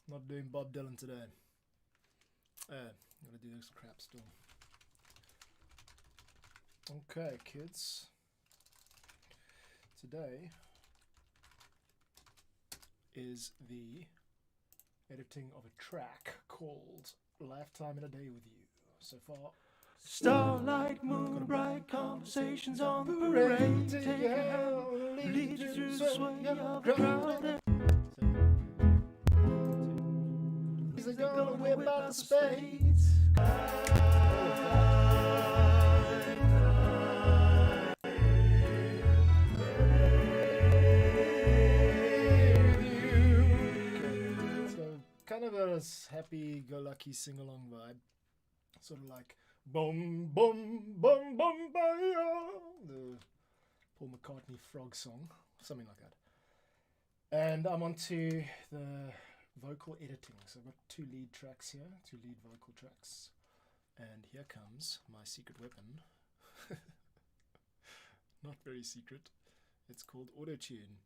Not doing Bob Dylan today. I'm gonna do this crap still. Okay, kids. Today is the editing of a track called Lifetime in a Day with You. So far, Starlight, moon, bright conversations on the parade. Take your hand, lead you through the sway of the crowd. They're gonna whip out the spades. So kind of a happy-go-lucky sing-along vibe, sort of like "Boom, boom, boom, boom, baya," the Paul McCartney frog song, something like that. And I'm onto the vocal editing. So I've got two lead tracks here, two lead vocal tracks. And here comes my secret weapon. Not very secret. It's called Auto-Tune.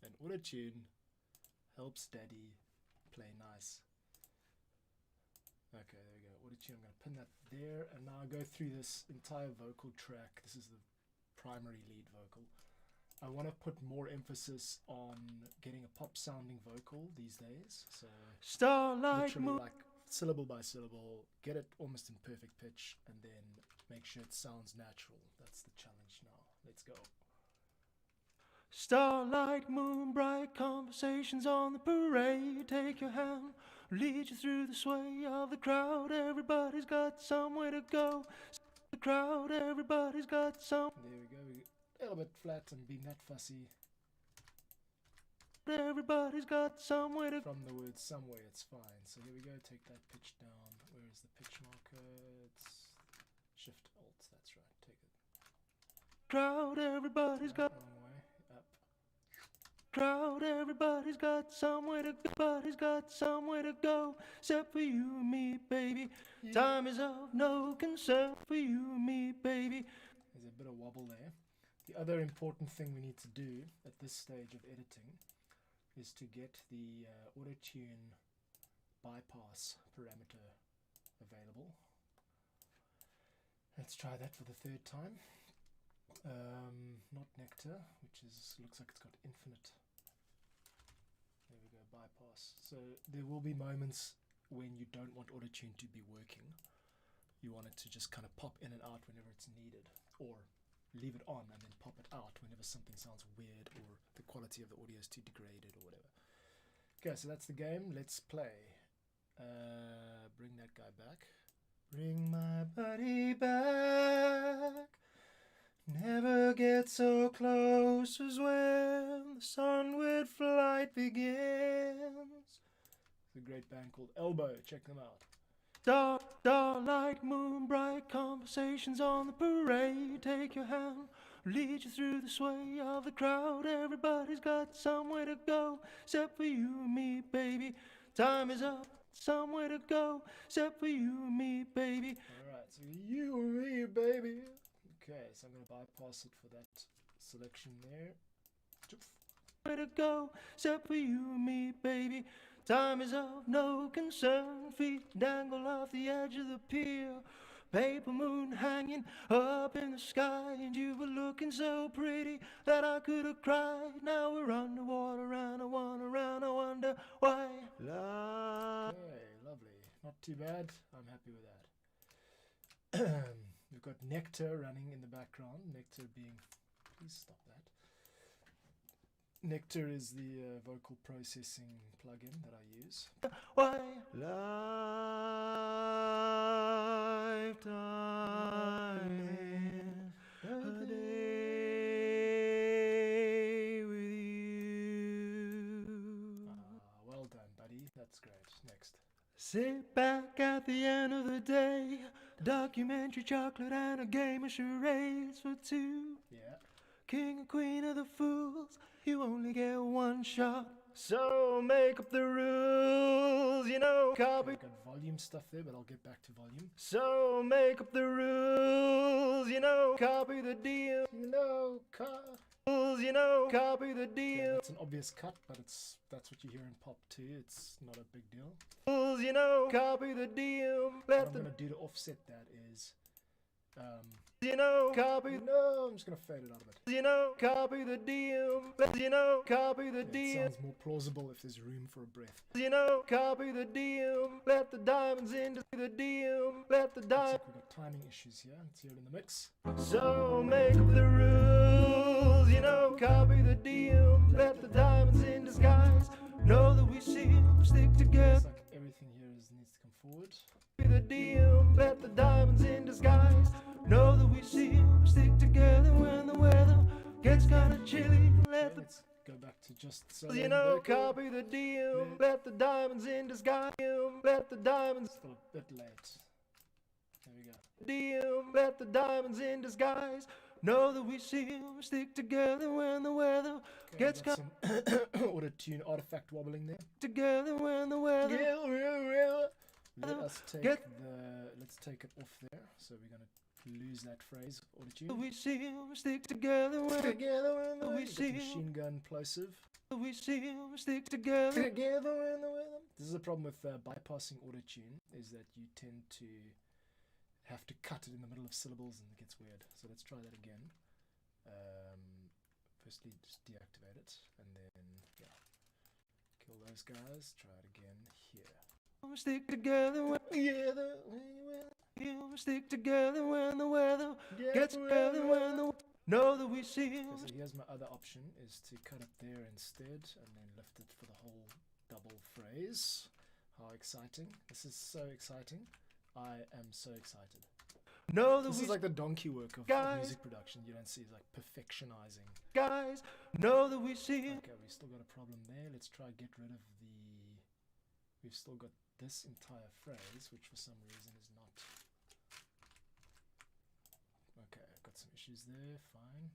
And Auto-Tune helps Daddy play nice. Okay, there we go. Auto-Tune, I'm going to pin that there. And now I go through this entire vocal track. This is the primary lead vocal. I want to put more emphasis on getting a pop sounding vocal these days. So Starlight, literally moon. like syllable by syllable, get it almost in perfect pitch, and then make sure it sounds natural. That's the challenge now. Let's go. Starlight, moon, bright conversations on the parade. Take your hand, lead you through the sway of the crowd. Everybody's got somewhere to go. The crowd, everybody's got some. There we go. A little bit flat and being that fussy. Everybody's got somewhere to. From the word somewhere, it's fine. So here we go. Take that pitch down. Where is the pitch marker? It's Shift Alt. That's right. Take it. Crowd, everybody's got. Wrong way. Up. Crowd, everybody's got somewhere to go. Everybody's got somewhere to go. Except for you and me, baby. Time is of no concern for you and me, baby. There's a bit of wobble there. The other important thing we need to do at this stage of editing is to get the auto-tune bypass parameter available. Let's try that for the third time. Not Nectar, which looks like it's got infinite. There we go, bypass. So there will be moments when you don't want auto-tune to be working. You want it to just kind of pop in and out whenever it's needed, or leave it on and then pop it out whenever something sounds weird or the quality of the audio is too degraded or whatever. Okay, so that's the game. Let's play. Bring that guy back. Bring my buddy back. Never get so close as when the sunward flight begins. It's a great band called Elbow. Check them out. Starlight, moon, bright conversations on the parade. Take your hand, lead you through the sway of the crowd. Everybody's got somewhere to go, except for you and me, baby. Time is up, somewhere to go, except for you and me, baby. Alright, so you and me, baby. Okay, so I'm going to bypass it for that selection there. Where to go, except for you and me, baby. Time is of no concern. Feet dangle off the edge of the pier. Paper moon hanging up in the sky, and you were looking so pretty that I could have cried. Now we're underwater and I wonder why. Okay, lovely. Not too bad. I'm happy with that. We've got Nectar running in the background. Nectar being... Please stop that. Nectar is the vocal processing plugin that I use. Why? Lifetime in a day with you. Well done, buddy. That's great. Next. Sit back at the end of the day, documentary, chocolate, and a game of charades for two. Yeah. King and queen of the fools, you only get one shot, so make up the rules. rules, you know, copy. I've got volume stuff there, but I'll get back to volume. So make up the rules, you know, copy the deal. You know, Rules, you know, copy the yeah, deal. that's an obvious cut, but that's what you hear in pop too. It's not a big deal. Rules, you know, copy the deal. What Let I'm the, gonna do to offset that is, you know, copy. no, I'm just gonna fade it out a bit. You know, copy the deal. You know, copy the It deal. sounds more plausible if there's room for a breath. You know, copy the deal. Let the diamonds into the deal. Let the Looks diamonds. like we've got timing issues here. Let's hear it in the mix. So make up the rules. You know, copy the deal. Let the diamonds in disguise know that we stick together. Looks like everything here needs to come forward. The deal. Let the diamonds in disguise know that we stick together when the weather gets kinda chilly. Let Okay, the let's go back to just so you know, copy the deal. Let the diamonds in disguise. Let the diamonds Still a bit late. There we go. deal. Let the diamonds in disguise know that we stick together when the weather Okay, gets got some auto tune artifact wobbling there. together when the weather Let us take Get- let's take it off there. So we're gonna lose that phrase auto tune. we stick together when Together when the we weather. see- Machine gun plosive. we stick together. Together when the weather. This is a problem with bypassing auto tune, is that you tend to have to cut it in the middle of syllables and it gets weird. So let's try that again. Firstly, just deactivate it and then kill those guys. Try it again here. Stick together when Together, stick together when the weather gets together when the know that we Okay, so here's my other option, is to cut it there instead and then lift it for the whole double phrase. How exciting. This is so exciting. I am so excited. know that This we is like the donkey work of Guys. music production. You don't see, it's like perfectionizing. guys know that we see Okay, we still got a problem there. Let's try get rid of the... We've still got this entire phrase, which for some reason is not... Okay, I've got some issues there. Fine.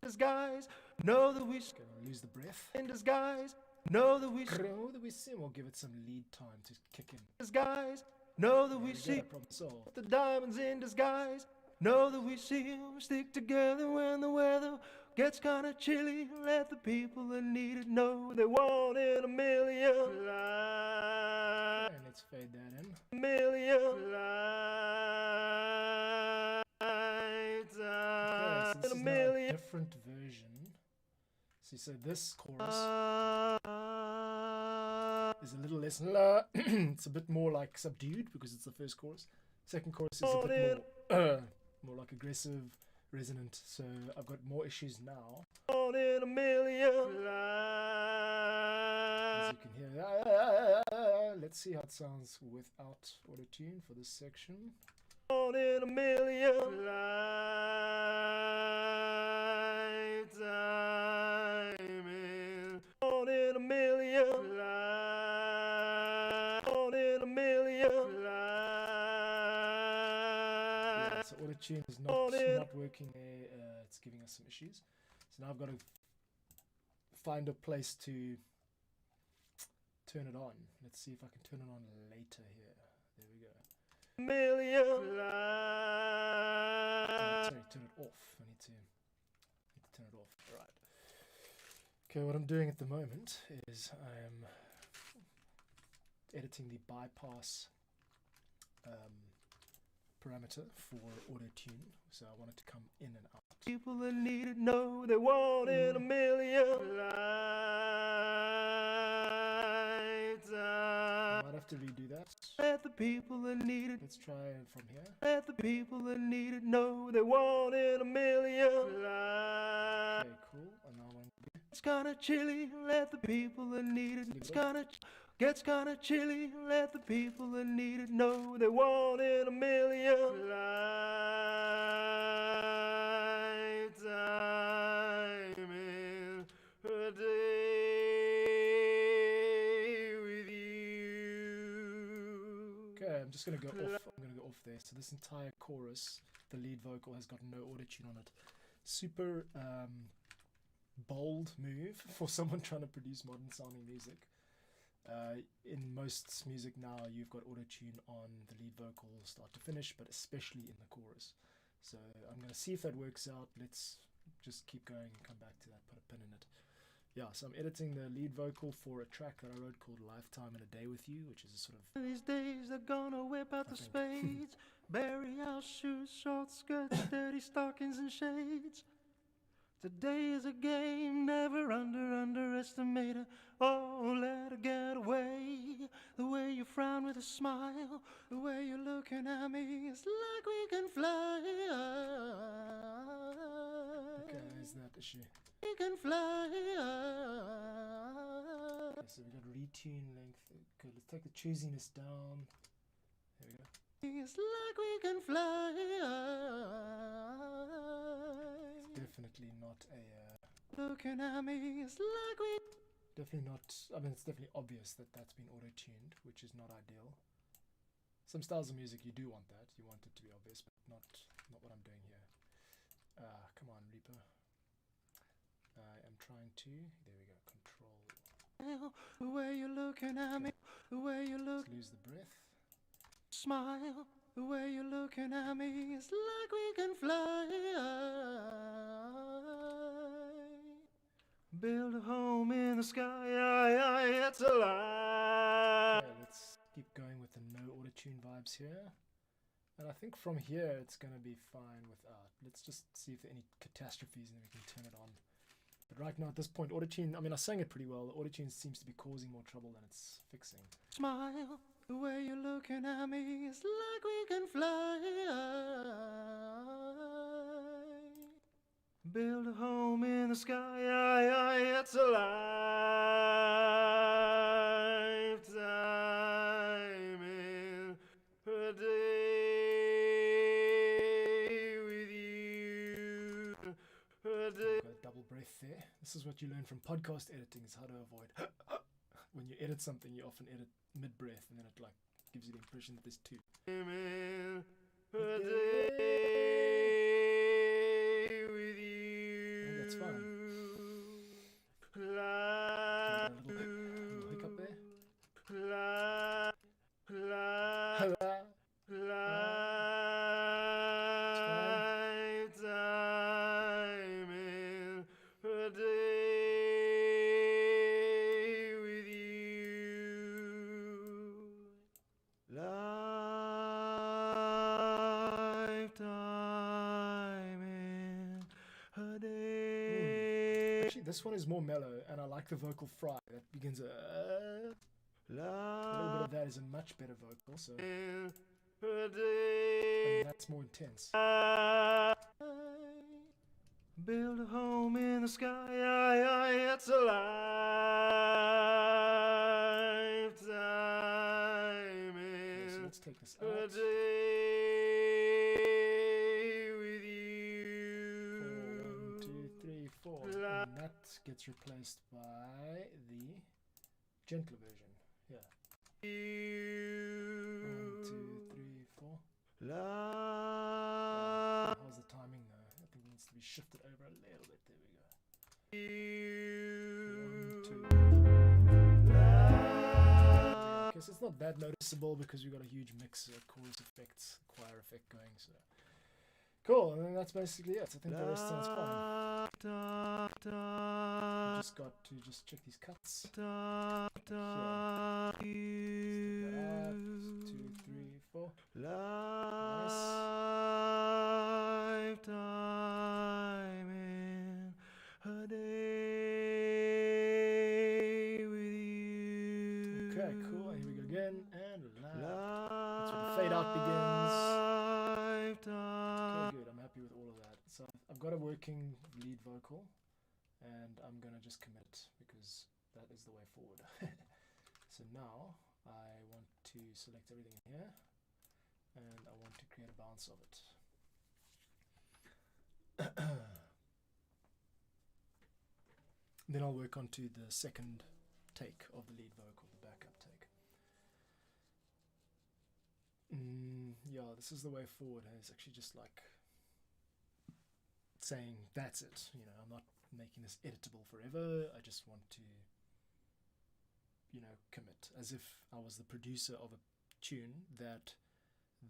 disguise know that we Okay, we'll lose the breath. in disguise know that we Know that we see. We'll give it some lead time to kick in. disguise know that There we we go, see problem solved. the diamonds in disguise know that we stick together when the weather gets kinda chilly. Let the people that need it know they want in a million Okay, let's fade that in. million Okay, so this in a is now a million different version. See, so this chorus is a little less. It's a bit more like subdued because it's the first chorus. Second chorus is a bit more, more like aggressive, resonant. So I've got more issues now. One in a million. As you can hear. Let's see how it sounds without auto tune for this section. One in a million. One in a million. One in a million. Yeah, so auto tune is not working there. It's giving us some issues. So now I've got to find a place to turn it on. Let's see if I can turn it on later here. There we go. Million. Sorry, turn it off. I need to turn it off. All right. Okay, what I'm doing at the moment is I am editing the bypass parameter for auto tune. So I want it to come in and out. People that need it know they want in a million. I might have to redo that. Let the people that need it, Let's try it from here. let the people that need it know they want in a million. Okay, cool. And now I'm It's kinda chilly, let the people that need it. Leave It's it gets kinda chilly, let the people that need it know they want in a million. Time in a day with you. okay. I'm just gonna go off. I'm gonna go off there. So this entire chorus, the lead vocal has got no auto tune on it. Super bold move for someone trying to produce modern sounding music. In most music now, you've got auto-tune on the lead vocal start to finish, but especially in the chorus. So I'm going to see if that works out. Let's just keep going and come back to that, put a pin in it. Yeah, so I'm editing the lead vocal for a track that I wrote called Lifetime in a Day with You, which is a sort of... These days they're gonna whip out the spades, bury house shoes, short skirts, dirty stockings and shades. Today is a game, never underestimate her. Oh, let her get away. The way you frown with a smile, the way you're looking at me, it's like we can fly. Okay, is that issue? We can fly. Okay, so we got retune length. Okay, let's take the choosiness down. There we go. It's like we can fly. It's definitely not a... Looking at me, it's like we... Definitely not... I mean, it's definitely obvious that that's been auto-tuned, which is not ideal. Some styles of music, you do want that. You want it to be obvious, but not what I'm doing here. Come on, Reaper. I am trying to... There we go. Control. The way you're looking at me, the way you look... Let's lose the breath. Smile, the way you're looking at me, it's like we can fly. Build a home in the sky, it's alive. Okay, let's keep going with the no auto-tune vibes here. And I think from here it's going to be fine without. Let's just see if there are any catastrophes and then we can turn it on. But right now at this point, auto-tune, I mean I sang it pretty well. The auto-tune seems to be causing more trouble than it's fixing. Smile, the way you're looking at me, it's like we can fly. Build a home in the sky, it's a lifetime in a day with you. A day. Got a double breath there. This is what you learn from podcast editing, is how to avoid... When you edit something, you often edit mid-breath, and then it like gives you the impression that there's two. In a day with you. I think that's fine. Like A little hiccup there. Lifetime in a day with you. Lifetime in a day. Actually, this one is more mellow, and I like the vocal fry. That begins a little bit of that is a much better vocal, so In a and day. that's more intense. Build a home in the sky, it's a lifetime Okay, so in let's take this a out. day with 4, 1, 2, 3, 4, you. and that gets replaced by the gentler version. Yeah. 1, 2, 3, 4. How's the timing though? I think it needs to be shifted over a little bit. There we go. 1, 2. Okay, so it's not that noticeable because we've got a huge mix of chorus effects, choir effect going. So cool, and then that's basically it. I think the rest sounds fine. We just got to just check these cuts. Here. Step that up. 2, 3, 4. Lifetime in a day with you. Okay, cool. Here we go again, and loud. That's where the fade out begins. Okay, good. I'm happy with all of that. So I've got a working lead vocal, and I'm gonna just commit because that is the way forward. So now I want to select everything in here, and I want to create a bounce of it. Then I'll work on to the second take of the lead vocal, the backup take. Yeah, this is the way forward. It's actually just like saying that's it. You know, I'm not making this editable forever. I just want to commit, as if I was the producer of a tune that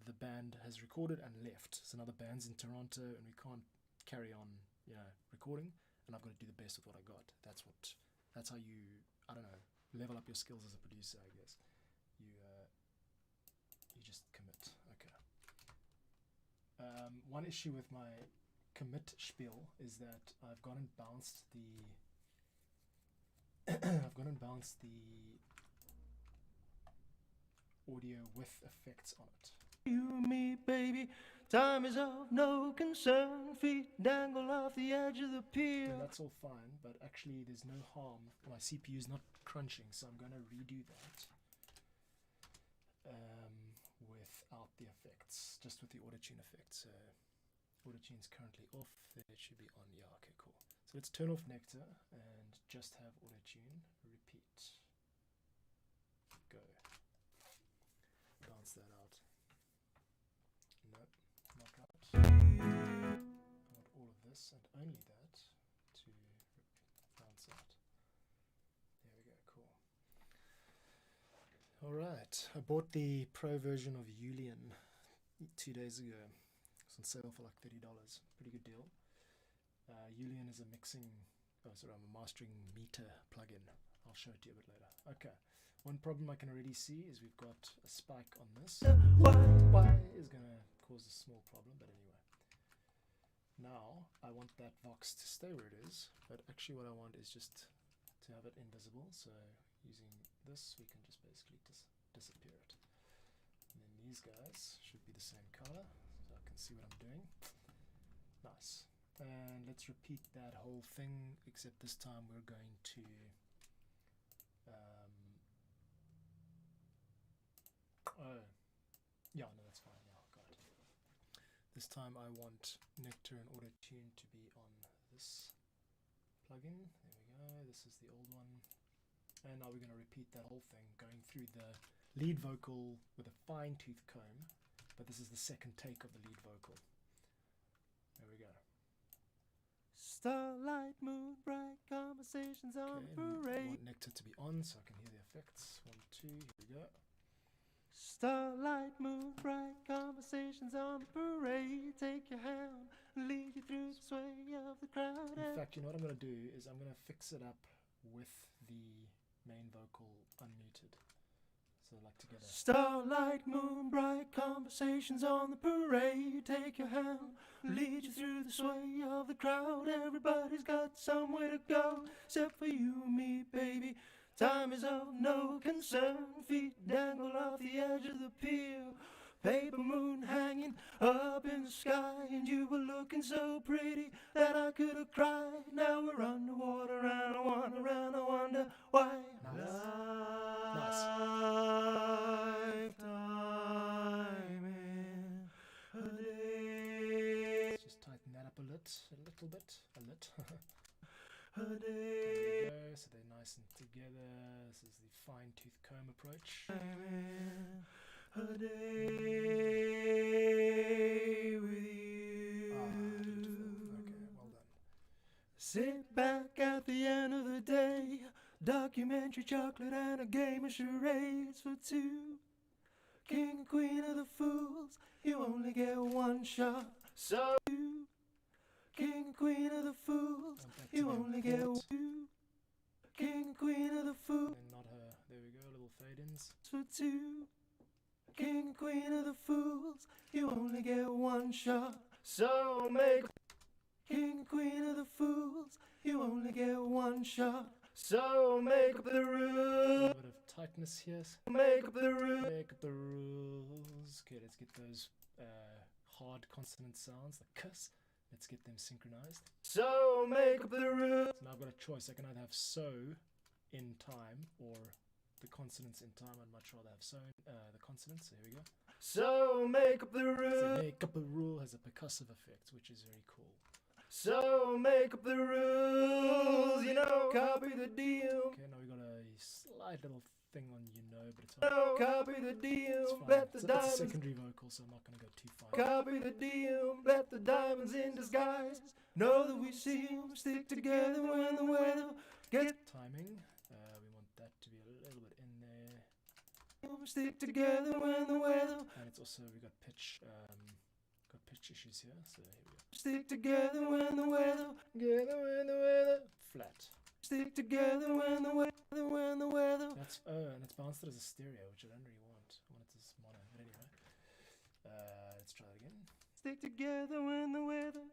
the band has recorded and left. So now the band's in Toronto and we can't carry on, recording, and I've got to do the best with what I got. That's how you, I don't know, level up your skills as a producer, I guess. You just commit. Okay. One issue with my commit spiel is that I've gone and bounced the audio with effects on it. You and me, baby, time is of no concern. Feet dangle off the edge of the pier. And that's all fine, but actually there's no harm. My CPU is not crunching, so I'm going to redo that without the effects, just with the auto-tune effect. So auto-tune's currently off. There it should be on. Yeah, okay, cool. So let's turn off Nectar and just have auto-tune. Repeat. Go. Bounce that out. Nope, not right. I want all of this and only that to bounce out. There we go, cool. Alright, I bought the pro version of Julian 2 days ago. It's on sale for like $30. Pretty good deal. Julian is a mastering meter plugin. I'll show it to you a bit later. Okay. One problem I can already see is we've got a spike on this. Why is going to cause a small problem, but anyway. Now, I want that Vox to stay where it is, but actually what I want is just to have it invisible. So using this, we can just basically disappear it. And then these guys should be the same color, so I can see what I'm doing. Nice. And let's repeat that whole thing, except this time we're going to that's fine. Yeah, got it. This time I want Nectar and Auto-Tune to be on this plugin. There we go. This is the old one. And now we're going to repeat that whole thing, going through the lead vocal with a fine-tooth comb, but this is the second take of the lead vocal. There we go. Starlight, moon, bright conversations on parade. I want Nectar to be on so I can hear the effects. 1, 2, here we go. Starlight, moon, bright conversations on parade. Take your hand and lead you through the sway of the crowd. In fact, you know what I'm going to do is I'm going to fix it up with the main vocal unmuted. So like together. Starlight, moon, bright conversations on the parade. Take your hand, lead you through the sway of the crowd. Everybody's got somewhere to go, except for you and me, baby. Time is of no concern. Feet dangle off the edge of the pier. Paper moon hanging up in the sky, and you were looking so pretty that I could have cried. Now we're underwater and I wonder why. Nice. Lifetime in a day. Let's just tighten that up a little bit. A day. There we go, so they're nice and together. This is the fine-tooth comb approach. A day with you. Beautiful. Okay, well done. Sit back at the end of the day, documentary, chocolate, and a game of charades for two. King and queen of the fools, you only get one shot. So you, king and queen of the fools, you only get two. King and queen of the fools. And not her. There we go, little fade-ins. For two. King and queen of the fools, you only get one shot. So make king and queen of the fools, you only get one shot. So make up the A rules. little bit of tightness here. Make up the rules. Make up the rules. Okay, let's get those hard consonant sounds, the kuss. Let's get them synchronized. So make up the rules. So now I've got a choice. I can either have so in time or the consonants in time. I'd much rather have so the consonants. So here we go. So make up the So rules. make up a rule has a percussive effect, which is very cool. So make up the rules. You know, copy the deal. Okay, now we got a slight little thing on but it's all No, copy the it's deal. fine. Bet the It's a diamonds. secondary vocal, so I'm not going to go too far. Copy the deal, bet the diamonds in disguise. Know that we seem stick together when the weather gets. Timing, we want that to be a little bit Stick together when the weather. And it's also, we got pitch issues here, so here we go. Stick together when the weather. Flat. Stick together when the weather. That's, and it's bounced it as a stereo, which I don't really want. I want it as mono, but anyway. Let's try it again. Stick together when the weather.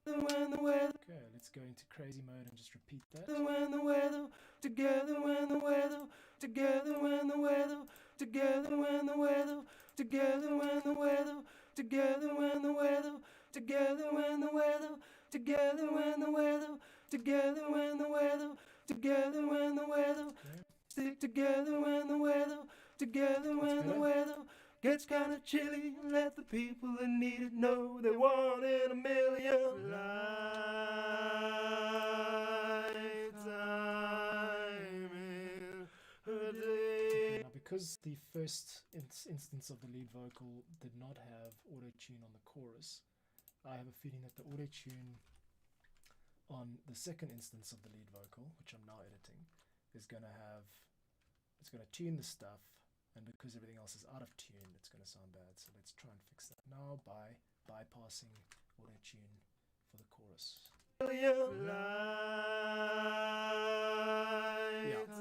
Okay, let's go into crazy mode and just repeat that. When the weather. Together when the weather. Together when the weather. Together when the weather. Together when the weather. Together when the weather. Together when the weather. Together when the weather. Together when the weather. Together when the weather. Stick together when the weather. Together when the weather gets kinda chilly. Let the people that need it know they're one in a million. Lifetime in a day. Now, because the first instance of the lead vocal did not have auto-tune on the chorus, I have a feeling that the auto-tune on the second instance of the lead vocal, which I'm now editing, is going to tune the stuff, and because everything else is out of tune, it's going to sound bad. So let's try and fix that now by bypassing auto-tune for the chorus. Yeah,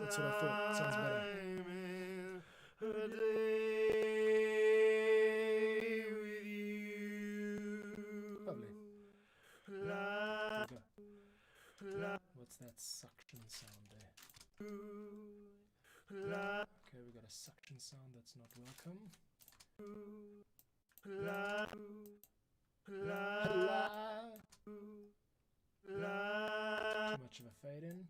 that's what I thought. Sounds better. Lovely. What's that suction sound there? Okay, we got a suction sound that's not welcome. Too much of a fade in.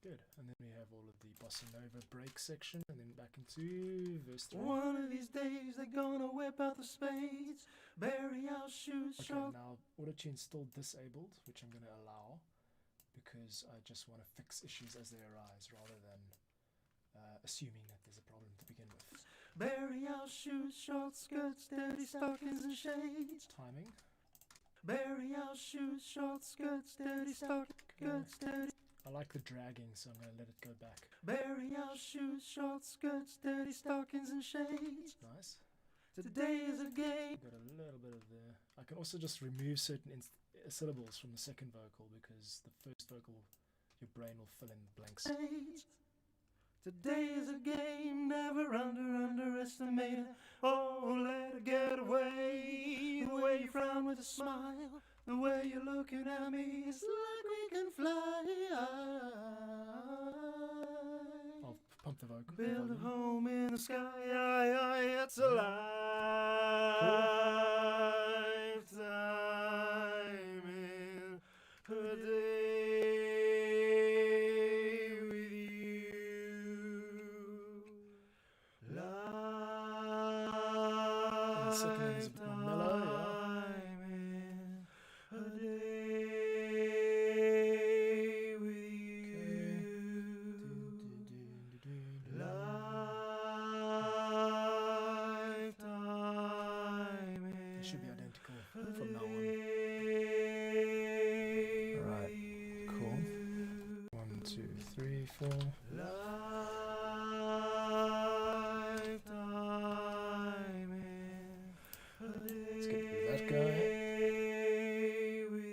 Good, and then we have all of the bossa nova break section, and then back into verse 3. One of these days they're gonna whip out the spades, bury our shoes Okay, short. now auto-tune's still disabled, which I'm going to allow, because I just want to fix issues as they arise, rather than assuming that there's a problem to begin with. Bury our shoes, short skirts, dirty stockings and shades. Timing. Bury our shoes, short skirts, dirty stockings, dirty. I like the dragging, so I'm going to let it go back. Bury our shoes, short skirts, dirty stockings and shades. Nice. Today is a game. Got a little bit of the... I can also just remove certain syllables from the second vocal, because the first vocal, your brain will fill in the blanks. Today is a game, never underestimate it. Oh, let it get away. The way you frown with a smile, the way you're looking at me, it's like we can fly. I'll pump the vocal. Build a volume. home in the sky, it's a lifetime in a day with you. And the second one is a bit more mellow, yeah. Lifetime in a day with you. Lifetime They should be identical from now on. Alright, Cool. 1, 2, 3, 4. Lifetime in a Let's get rid of that guy. day with you.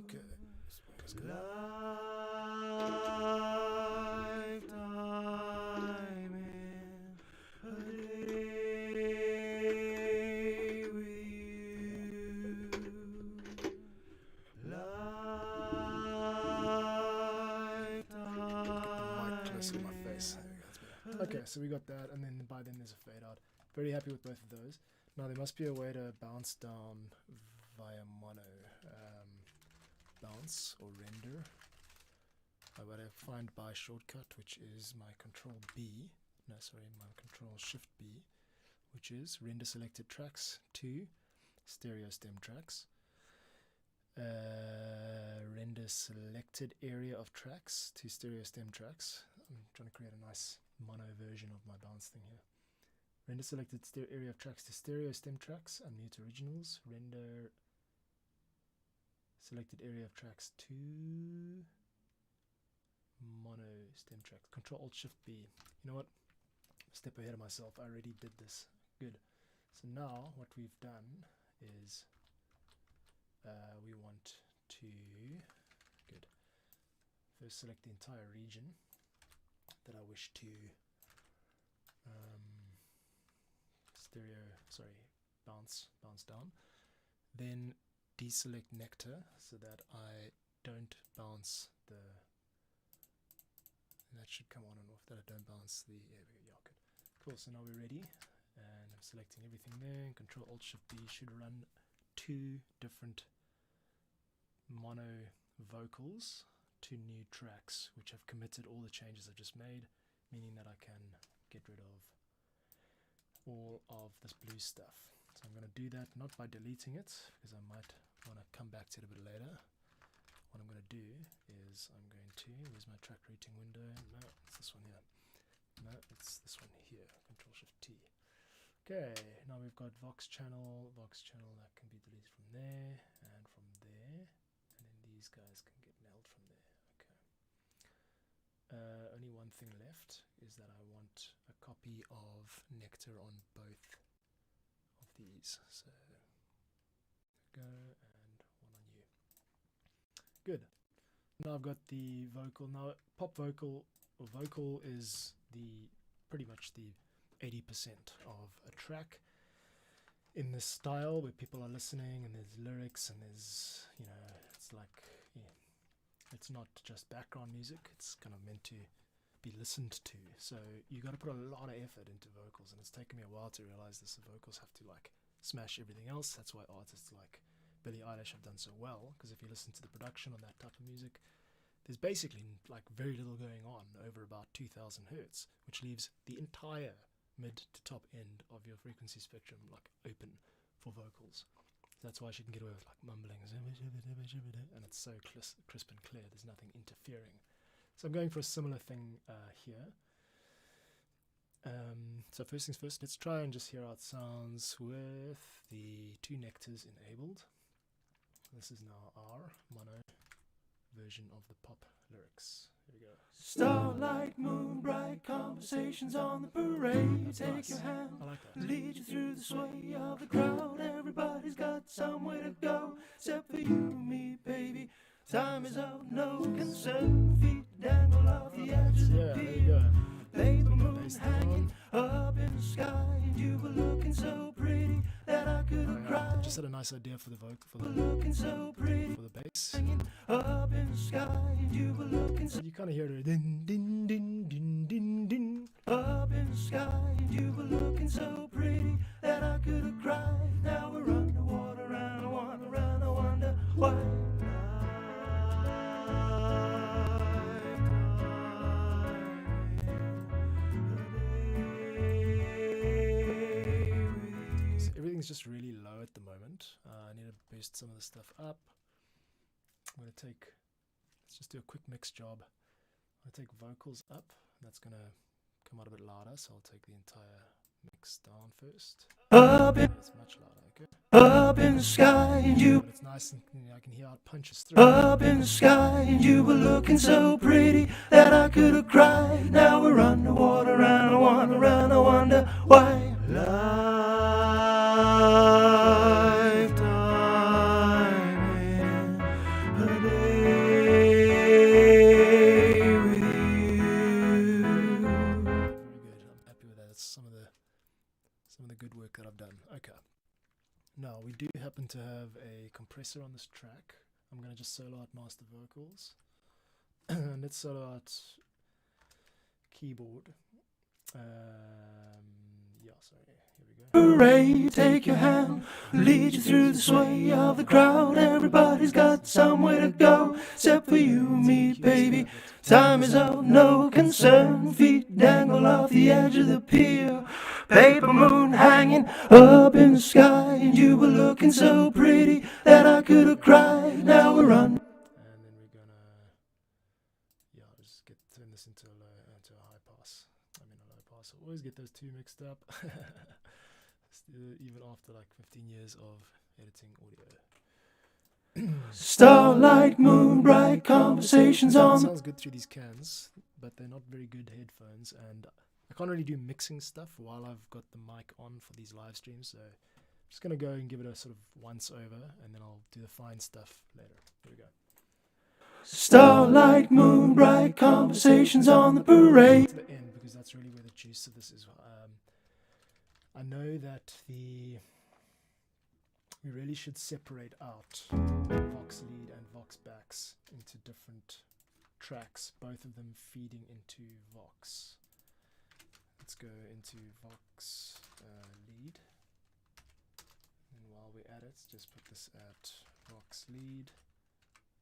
Okay. This one goes good. Lifetime in a day with you. Mic close to my Lifetime face. There we go, that's better. Okay, so we got that, and then by then there's a fade out. Very happy with both of those. Now there must be a way to bounce down via mono. Bounce or render. I would have find by shortcut, which is my control B. No, sorry, my control shift B, which is render selected tracks to stereo stem tracks. Render selected area of tracks to stereo stem tracks. I'm trying to create a nice mono version of my bounce thing here. Render selected area of tracks to stereo stem tracks, unmute originals. Render selected area of tracks to mono stem tracks. Control Alt Shift B. You know what? Step ahead of myself. I already did this. Good. So now what we've done is we want to first select the entire region that I wish to bounce down. Then deselect nectar so that I don't bounce the. That should come on and off. That I don't bounce the. Yeah, good. Cool. So now we're ready, and I'm selecting everything there. Control Alt Shift B should run 2 different mono vocals to new tracks which have committed all the changes I've just made, meaning that I can get rid of all of this blue stuff. So I'm going to do that not by deleting it, because I might want to come back to it a bit later. What I'm going to do is I'm going to, where's my track routing window? No, it's this one here. No, it's this one here. Control Shift T. Okay, now we've got Vox channel that can be deleted from there and from there, and then these guys can get nailed from there. Okay. Only one thing left is that I want a copy of nectar on both of these. So go and one on you. Good. Now I've got the vocal. Now pop vocal or vocal is the pretty much the 80% of a track in this style where people are listening and there's lyrics and there's, you know, it's like, yeah, it's not just background music, it's kind of meant to be listened to. So you got to put a lot of effort into vocals, and it's taken me a while to realize this. The vocals have to like smash everything else. That's why artists like Billie Eilish have done so well, because if you listen to the production on that type of music, there's basically like very little going on over about 2000 hertz, which leaves the entire mid to top end of your frequency spectrum like open for vocals. That's why she can get away with like mumbling, and it's so crisp and clear. There's nothing interfering. So I'm going for a similar thing here. So first things first, let's try and just hear how it sounds with the 2 nectars enabled. This is now our mono version of the pop lyrics. Here we go. Starlight, moon bright, conversations on the parade. That's Take nice. your hand, I like that. lead you through the sway of the crowd. Everybody's got somewhere to go, except for you and me, baby. Time is of no concern. Feet dangle off the edge of the Yeah, there you go. paper moon Bass hanging down. up in the sky, and you were looking so pretty that I could have I cried. just had a nice idea for the vocal, for Looking so pretty, the bass. hanging up in the sky, and you were looking so You kind of hear it. Din, din, din, din, din, din. up in the sky, and you were looking so pretty that I could have cried. Now we're underwater, and I wonder why. So everything's just really low at the moment. I need to boost some of the stuff up. I'm going to let's just do a quick mix job. I'm going to take vocals up. That's going to come out a bit louder, so I'll take the entire mix down first. Up in, It's much louder, okay? up in the sky, and you But it's nice, and I can hear how it punches through. up in the sky, and you were looking so pretty that I could have cried. Now we're underwater, and I wonder why. Lifetime in a day with you. Very good. I'm happy with that. It's some of the good work that I've done. Okay. Now we do happen to have a compressor on this track. I'm going to just solo out master vocals. Let's solo out keyboard. Yeah, sorry. Here we go. Hooray, take your hand, lead you through the sway of the crowd. Everybody's got somewhere to go, except for you and me, baby. Time is of no concern. Feet dangle off the edge of the pier. Paper moon hanging up in the sky, and you were looking so pretty that I could have cried. Now we're on. And then we're gonna, yeah, just turn this into a high pass. I mean Vox. I always get those two mixed up. Even after like 15 years of editing audio. Starlight, moon, bright conversations on. Sounds good through these cans, but they're not very good headphones, and I can't really do mixing stuff while I've got the mic on for these live streams, so I'm just going to go and give it a sort of once over, and then I'll do the fine stuff later. Here we go. Starlight, moon, bright conversations on the parade. To the end, because that's really where the juice of this is. I know that we really should separate out Vox lead and Vox backs into different tracks, both of them feeding into Vox. Let's go into Vox lead, and while we're at it, just put this at Vox lead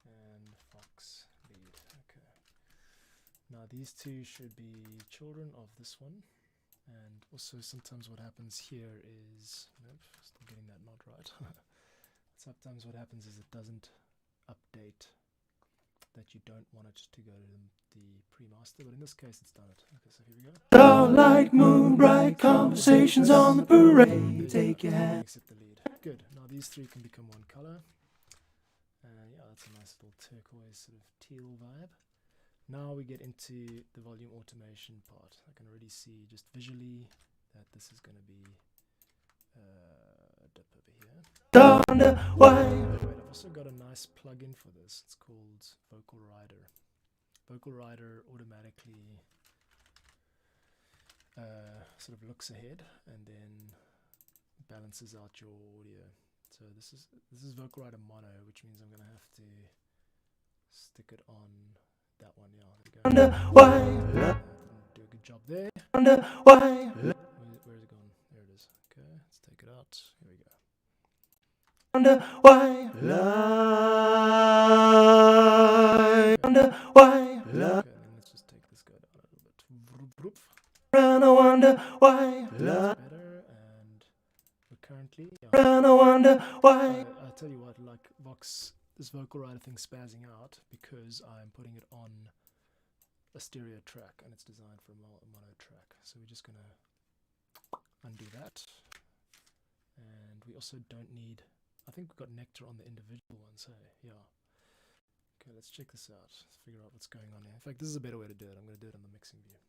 and Vox lead. Okay. Now these two should be children of this one, and also sometimes what happens here is, nope, still getting that not right. Sometimes what happens is it doesn't update that you don't want it to go to the pre-master, but in this case it's done it. Okay, so here we go. Starlight, moon, bright conversations on the parade. Take your hand. Except the lead. Good. Now these three can become one color. And yeah, that's a nice little turquoise sort of teal vibe. Now we get into the volume automation part. I can already see just visually that this is going to be a dip over here. Wait, I've also got a nice plugin for this. It's called Vocal Rider. Vocal Rider automatically sort of looks ahead and then balances out your audio. So this is Vocal Rider Mono, which means I'm gonna have to stick it on that one. Yeah, there we go. Do a good job there. Where's it gone? There it is. Okay, let's take it out. Here we go. Okay, then let's just take this guy down a little bit. That's better, and we're currently. I'll tell you what, like Vox, this Vocal Rider thing spazzing out because I'm putting it on a stereo track and it's designed for a mono track. So we're just gonna undo that, and we also don't need. I think we've got Nectar on the individual ones. Hey, yeah. Okay, let's check this out. Let's figure out what's going on here. In fact, this is a better way to do it. I'm going to do it on the mixing view.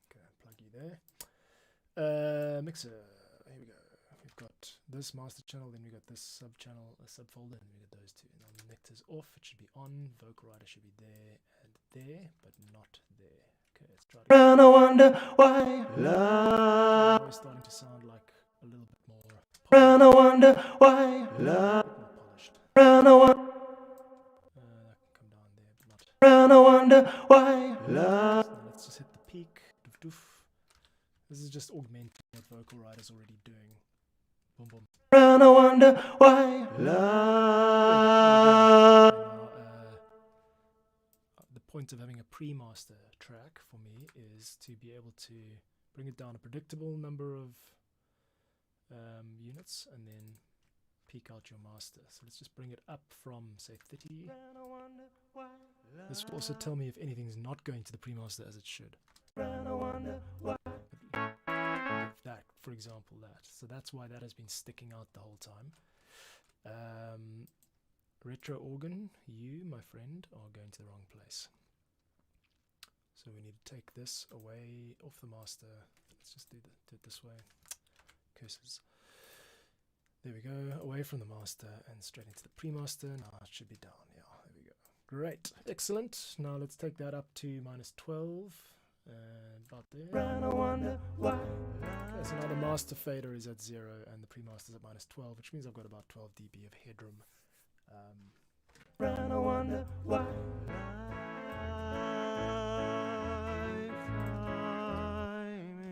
Okay, plug you there. Mixer. Here we go. We've got this master channel, then we got this sub channel, a subfolder, and we got those two. Now Nectar's off. It should be on. Vocal Rider should be there and there, but not there. Okay, let's try it. I wonder why. Now we're starting to sound like a little bit more. I wonder why. Polished. I wonder. That can come down there, but not. I wonder why. Now let's just hit the peak. Doof doof. This is just augmenting what Vocal Rider's already doing. Boom boom. I wonder why. Now, the point of having a pre-master track for me is to be able to bring it down a predictable number of units and then peak out your master. So let's just bring it up from say 30. This will also tell me if anything's not going to the pre-master as it should. That, for example, that. So that's why that has been sticking out the whole time. Retro organ, you, my friend, are going to the wrong place. So we need to take this away off the master. Let's just do it this way. Curses. There we go, away from the master and straight into the pre-master. Now it should be down. Yeah, there we go. Great, excellent. Now let's take that up to -12. About there. Okay, so now the master fader is at 0 and the pre-master is at -12, which means I've got about 12 dB of headroom.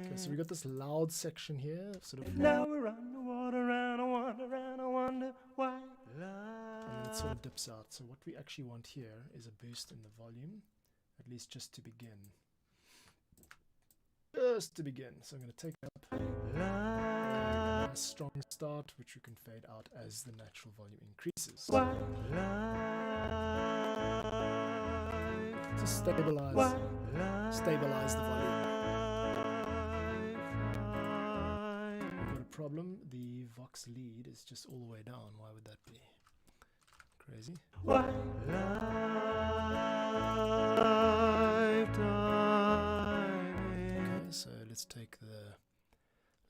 Okay, so we got this loud section here, sort of. Now we're underwater, and I wonder why. And then it sort of dips out. So what we actually want here is a boost in the volume, at least just to begin. Just to begin. So I'm going to take up a strong start, which we can fade out as the natural volume increases. To stabilize the volume. problem. The Vox lead is just all the way down. Why would that be? Crazy. Why? Lifetime. Okay, so let's take the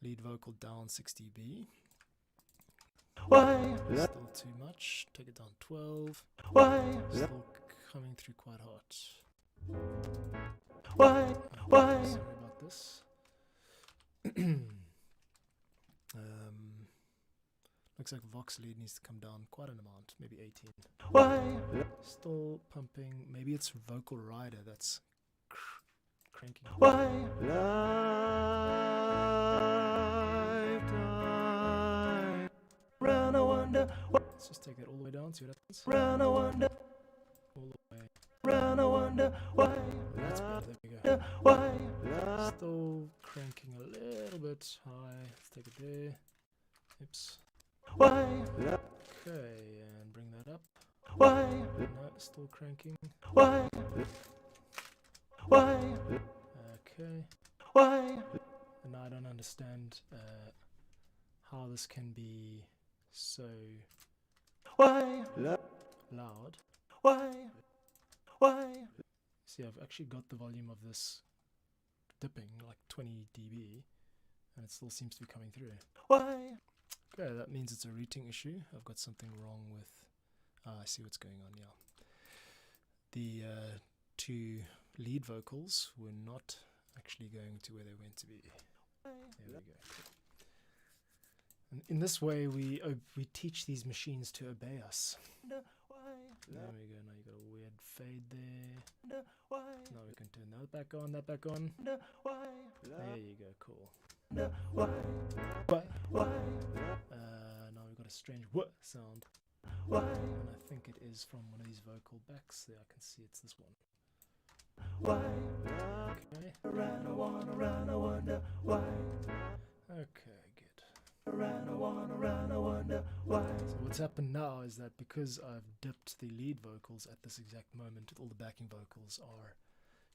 lead vocal down 6 dB. Why? Still too much. Take it down 12. Why? Still coming through quite hot. Why? Why? Sorry about this. Looks like Vox lead needs to come down quite an amount, maybe 18. Why? Still pumping. Maybe it's vocal rider that's cranking. Why? Lifetime. Round I wonder. Let's just take that all the way down, see what happens. Round I wonder. All the way. Round I wonder. Why? That's better, there we go. Why? Still cranking a little bit high. Let's take it there. Oops. Why? Okay, and bring that up. Why? No, still cranking. Why? Why? Okay. Why? And I don't understand how this can be so Why? loud. Why? Why? See, I've actually got the volume of this dipping like 20 dB, and it still seems to be coming through. Why? Okay, that means it's a routing issue. I've got something wrong with... I see what's going on, yeah. The two lead vocals were not actually going to where they were meant to be. There we go. And in this way, we teach these machines to obey us. There we go. Now you got a weird fade there. Now we can turn that back on, that back on. There you go. Cool. Now we've got a strange what sound. And I think it is from one of these vocal backs. There, I can see it's this one. Okay, good. So what's happened now is that because I've dipped the lead vocals at this exact moment, all the backing vocals are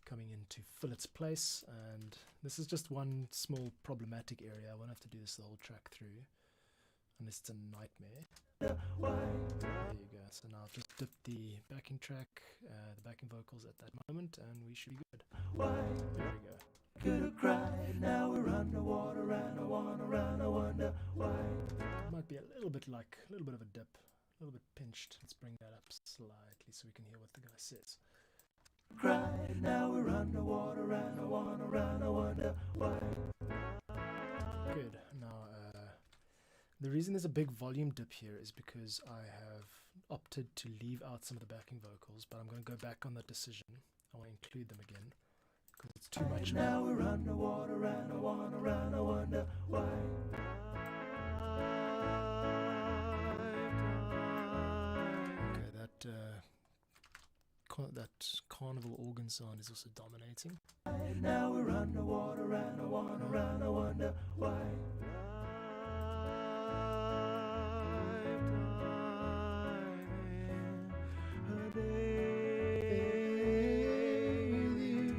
coming in to fill its place, and this is just one small problematic area. I won't have to do this the whole track through, unless it's a nightmare. There you go. So now I've just dipped the backing track, the backing vocals at that moment, and we should be good. There we go. Could have cried, now we're underwater, and I wonder why. It might be a little bit of a dip, a little bit pinched. Let's bring that up slightly so we can hear what the guy says. Cried, now we're underwater, and I wonder why. Good. Now, the reason there's a big volume dip here is because I have opted to leave out some of the backing vocals, but I'm going to go back on that decision. I want to include them again because it's too much. Now we're underwater, and I wonder why. Okay, that carnival organ sound is also dominating. Now we're underwater, and I wonder why.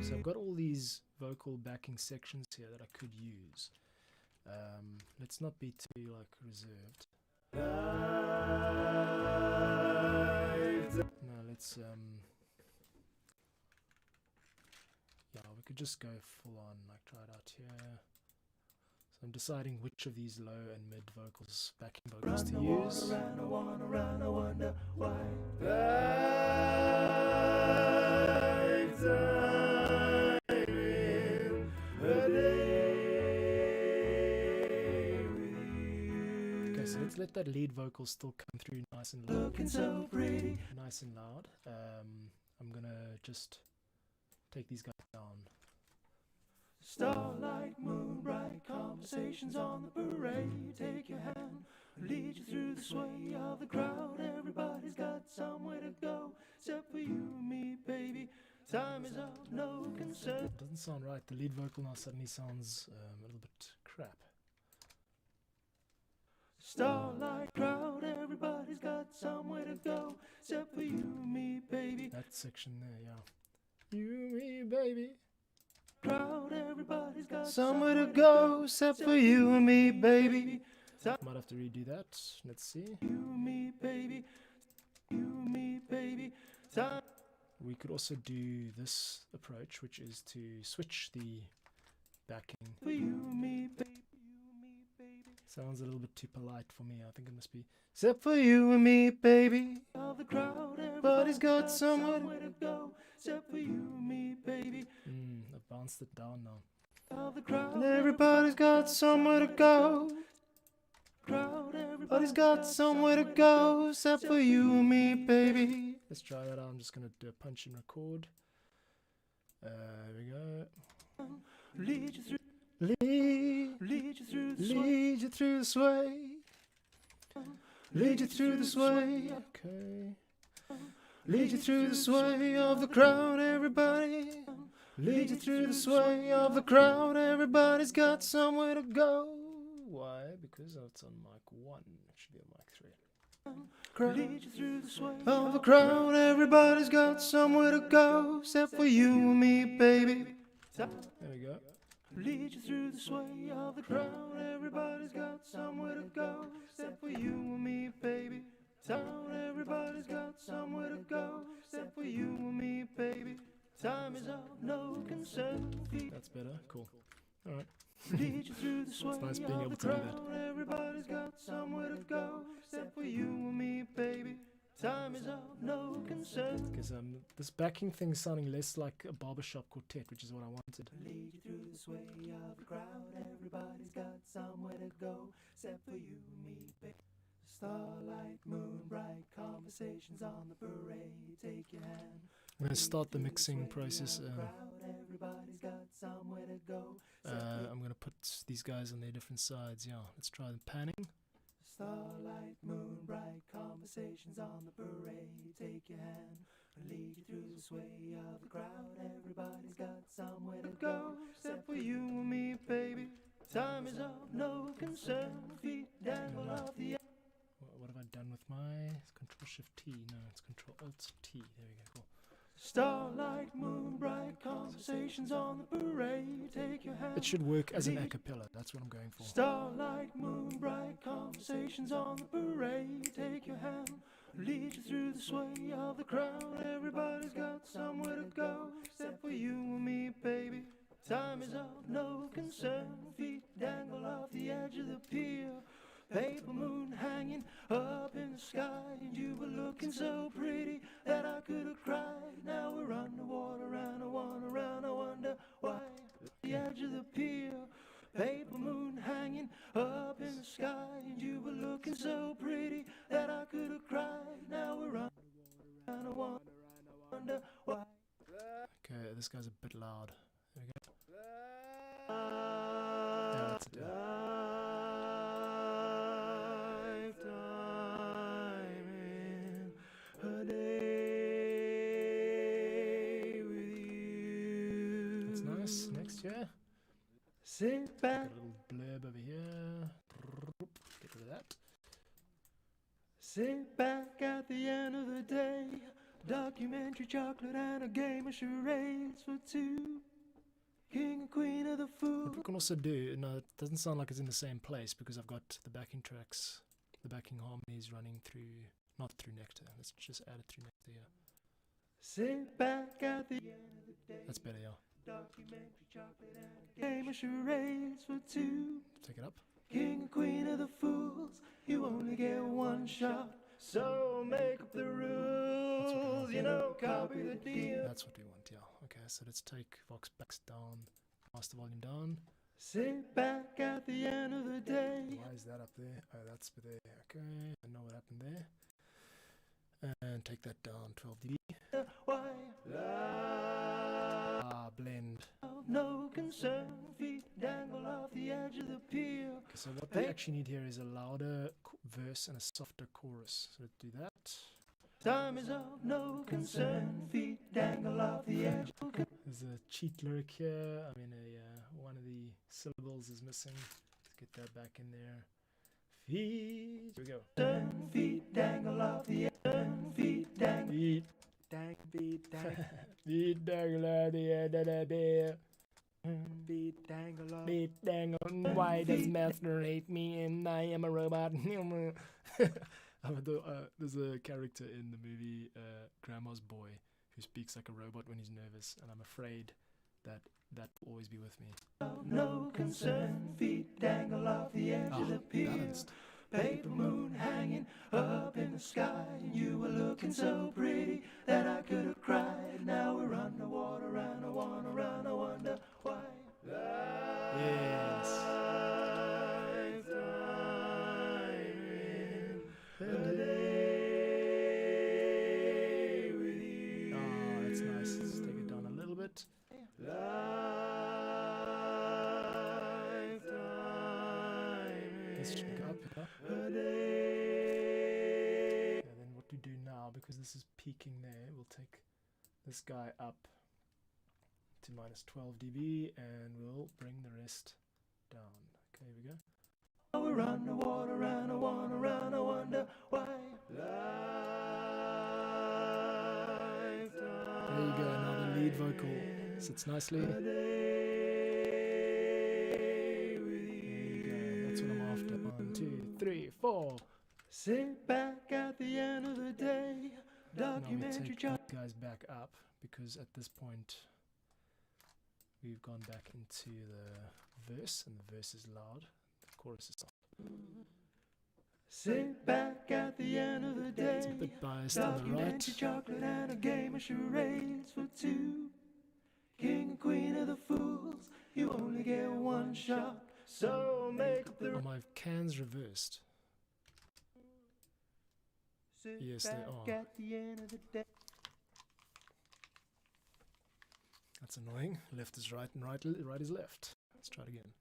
So I've got all these vocal backing sections here that I could use. Let's not be too reserved. Now let's yeah, we could just go full on, try it out here. So I'm deciding which of these low and mid vocals, backing vocals to use. Okay, so let's let that lead vocal still come through nice and loud. Looking so pretty. Nice and loud. I'm gonna just take these guys down. Starlight, moon bright, conversations on the parade. Take your hand, lead you through the sway of the crowd. Everybody's got somewhere to go, except for you and me, baby. Time is up, no concern. It doesn't sound right. The lead vocal now suddenly sounds a little bit crap. Starlight crowd, everybody's got somewhere to go, except for you and me, baby. That section there, yeah. You, me, baby. Crowd, everybody's got somewhere to go, except for you and me, baby. Might have to redo that. Let's see. You and me, baby. You and me, baby. Time We could also do this approach, which is to switch the backing. for you and me, baby. You and me, baby. Sounds a little bit too polite for me. I think it must be. Except for you and me, baby. Of the crowd, everybody's got somewhere to go. Except for you and me, baby. I've bounced it down now. Of the crowd, and everybody's got somewhere to go. Crowd, everybody's got somewhere to go. Except for you and me, baby. Let's try that out. I'm just gonna do a punch and record. There we go. Lead you through, Lead lead you through the sway. you through the sway. Lead you through the sway. Okay. Lead you through the sway of the crowd, everybody. Lead you through the sway of the crowd, everybody's got somewhere to go. Why? Because it's on mic 1. It should be on mic 3. Lead you through the sway of the crowd, everybody's got somewhere to go, except for you and me, baby. There we go. Lead you through the sway of the crowd, everybody's got somewhere to go, except for you and me, baby. Town, everybody's got somewhere to go, except for you and me, baby. Time is of no concern. That's better. Cool. Alright. Lead you through the sway nice being of able the to do that. crowd, everybody's got somewhere to go, except for you and me, baby. Time is of no concern. Because this backing thing is sounding less like a barbershop quartet, which is what I wanted. Lead you through the sway of the crowd, everybody's got somewhere to go, except for you and me, baby. Starlight, moon bright, conversations on the parade, take your hand. I'm going to start the mixing process. Everybody's got somewhere to go. I'm going to put these guys on their different sides. Yeah, let's try the panning. Starlight, moon bright, conversations on the parade, take your hand. Lead you through the sway of the crowd, everybody's got somewhere to go, except for you and me, baby. Time is of no concern, feet dangle off the edge. What have I done with my Control Shift T? No, it's Control Alt T. There we go. Cool. Starlight, moon bright, conversations on the parade, take your hand. It should work as an a cappella. That's what I'm going for. Starlight, moon bright, conversations on the parade, take your hand. Lead you through the sway of the crowd, everybody's got somewhere to go, except for you and me, baby. Time is of no concern, feet dangle off the edge of the pier. Paper moon hanging up in the sky, and you were looking so pretty that I could have cried. Now we're underwater and I wonder why. The edge of the pier, paper moon hanging up in the sky, and you were looking so pretty that I could have cried. Now we're underwater and I wonder why. Okay, this guy's a bit loud. There we go. Yeah, that's it. A day with you. That's nice. Next, yeah. Sit Got back, a little blurb over here. Get rid of that. sit back at the end of the day. Documentary, chocolate, and a game of charades for two. King and queen of the What food. we can also do, no, it doesn't sound like it's in the same place because I've got the backing tracks, the backing harmonies running through, not through Nectar. Let's just add it through Nectar here. Sit back at the end of the day. That's better, yeah. Documentary, chocolate, and a game of charades for two. Take it up. King and queen of the fools, you only get one shot. So make up the rules, you know, copy the deal. That's what we want, yeah. Okay, so let's take Vox backs down, master volume down. Sit back at the end of the day. Why is that up there? Oh, that's there. Okay, I know what happened there. And take that down, 12 dB. Why? Blend. No concern, feet dangle off the edge of the pier. Okay, so what we actually need here is a louder verse and a softer chorus. So let's do that. Time is of no concern, feet dangle off the edge. There's a cheat lyric here. I mean, one of the syllables is missing. Let's get that back in there. Feet. Here we go. Feet dangle off the edge. Feet dangle. Feet. Feet dangle. Feet dangle at the end of the beer. Feet dangle off. Beat dang on, why does Master hate me and I am a robot? There's a character in the movie Grandma's Boy who speaks like a robot when he's nervous, and I'm afraid that will always be with me. No concern, feet dangle off the edge of the pier. Balanced. Paper moon hanging up in the sky, and you were looking so pretty that I could have cried. Now we're underwater, and I wanna run, I wonder why. Yes. A day with you. Oh, that's nice. Let's take it down a little bit. Let's check up here. A day. And then what we do now, because this is peaking there, we'll take this guy up to minus 12 dB and we'll bring the rest down. Okay, here we go. We're underwater, and I wanna run, I wonder why. There you go, now the lead vocal sits nicely. There you go, that's what I'm after. 1, 2, 3, 4. Sit back at the end of the day. Now we Documentary take job. these guys back up because at this point we've gone back into the verse and the verse is loud, the chorus is soft. Sit back at the end of the day. It's a bit biased on the right. Documentary chocolate and a game of charades for two. King and queen of the fools. You only get one shot. So make up the Are my cans reversed? Sit Yes, they back are. at the end of the day. That's annoying. Left is right and right is left. Let's try it again.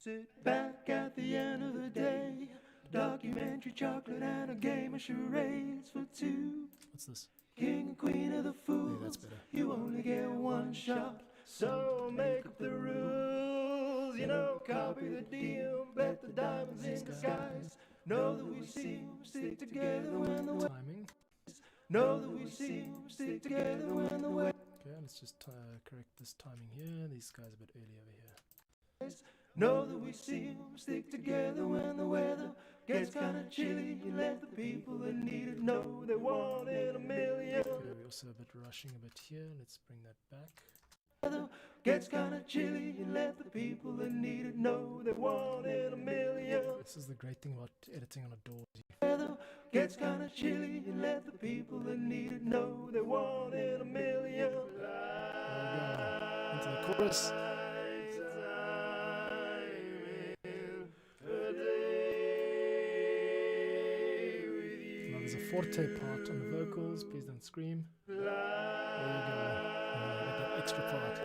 Sit back at the end of the day. Documentary chocolate and a game of charades for two. What's this? King and queen of the Yeah, fools. that's better. You only get one shot. So make up the rules. You know, copy the deal. Bet the diamonds in the skies. Know that we seem stick together when the Timing. Know that we seem stick together when the way. Okay, let's just correct this timing here. These guys a bit early over here. Know that we seem stick together when the weather gets kinda chilly. You let the people that need it know they want in a million. Okay, we're also a bit rushing a bit here. Let's bring that back. Weather gets kinda chilly. You let the people that need it know they want in a million. This is the great thing about editing on a DAW. Weather gets kinda chilly. You let the people that need it know they want in a million. There we go. Into the chorus. Now there's a forte part on the vocals. Please don't scream. There you go. Got that extra part.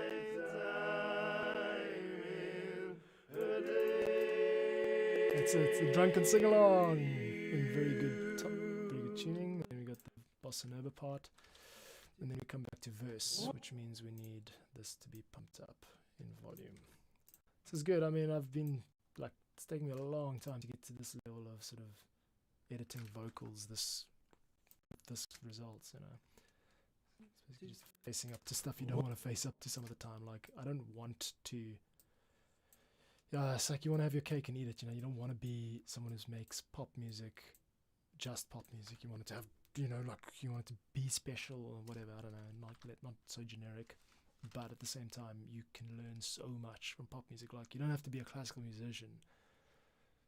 It's the drunken sing along in very good tuning. Then we got the bossa nova part, and then we come back to verse, which means we need this to be pumped up in volume. This is good. I mean, it's taken me a long time to get to this level of sort of editing vocals. This results, you know. It's basically just facing up to stuff you don't want to face up to some of the time. Like, I don't want to. Yeah, it's like you want to have your cake and eat it. You know, you don't want to be someone who makes pop music, just pop music. You want it to have, you know, like you want it to be special or whatever. I don't know, not so generic. But at the same time, you can learn so much from pop music. Like, you don't have to be a classical musician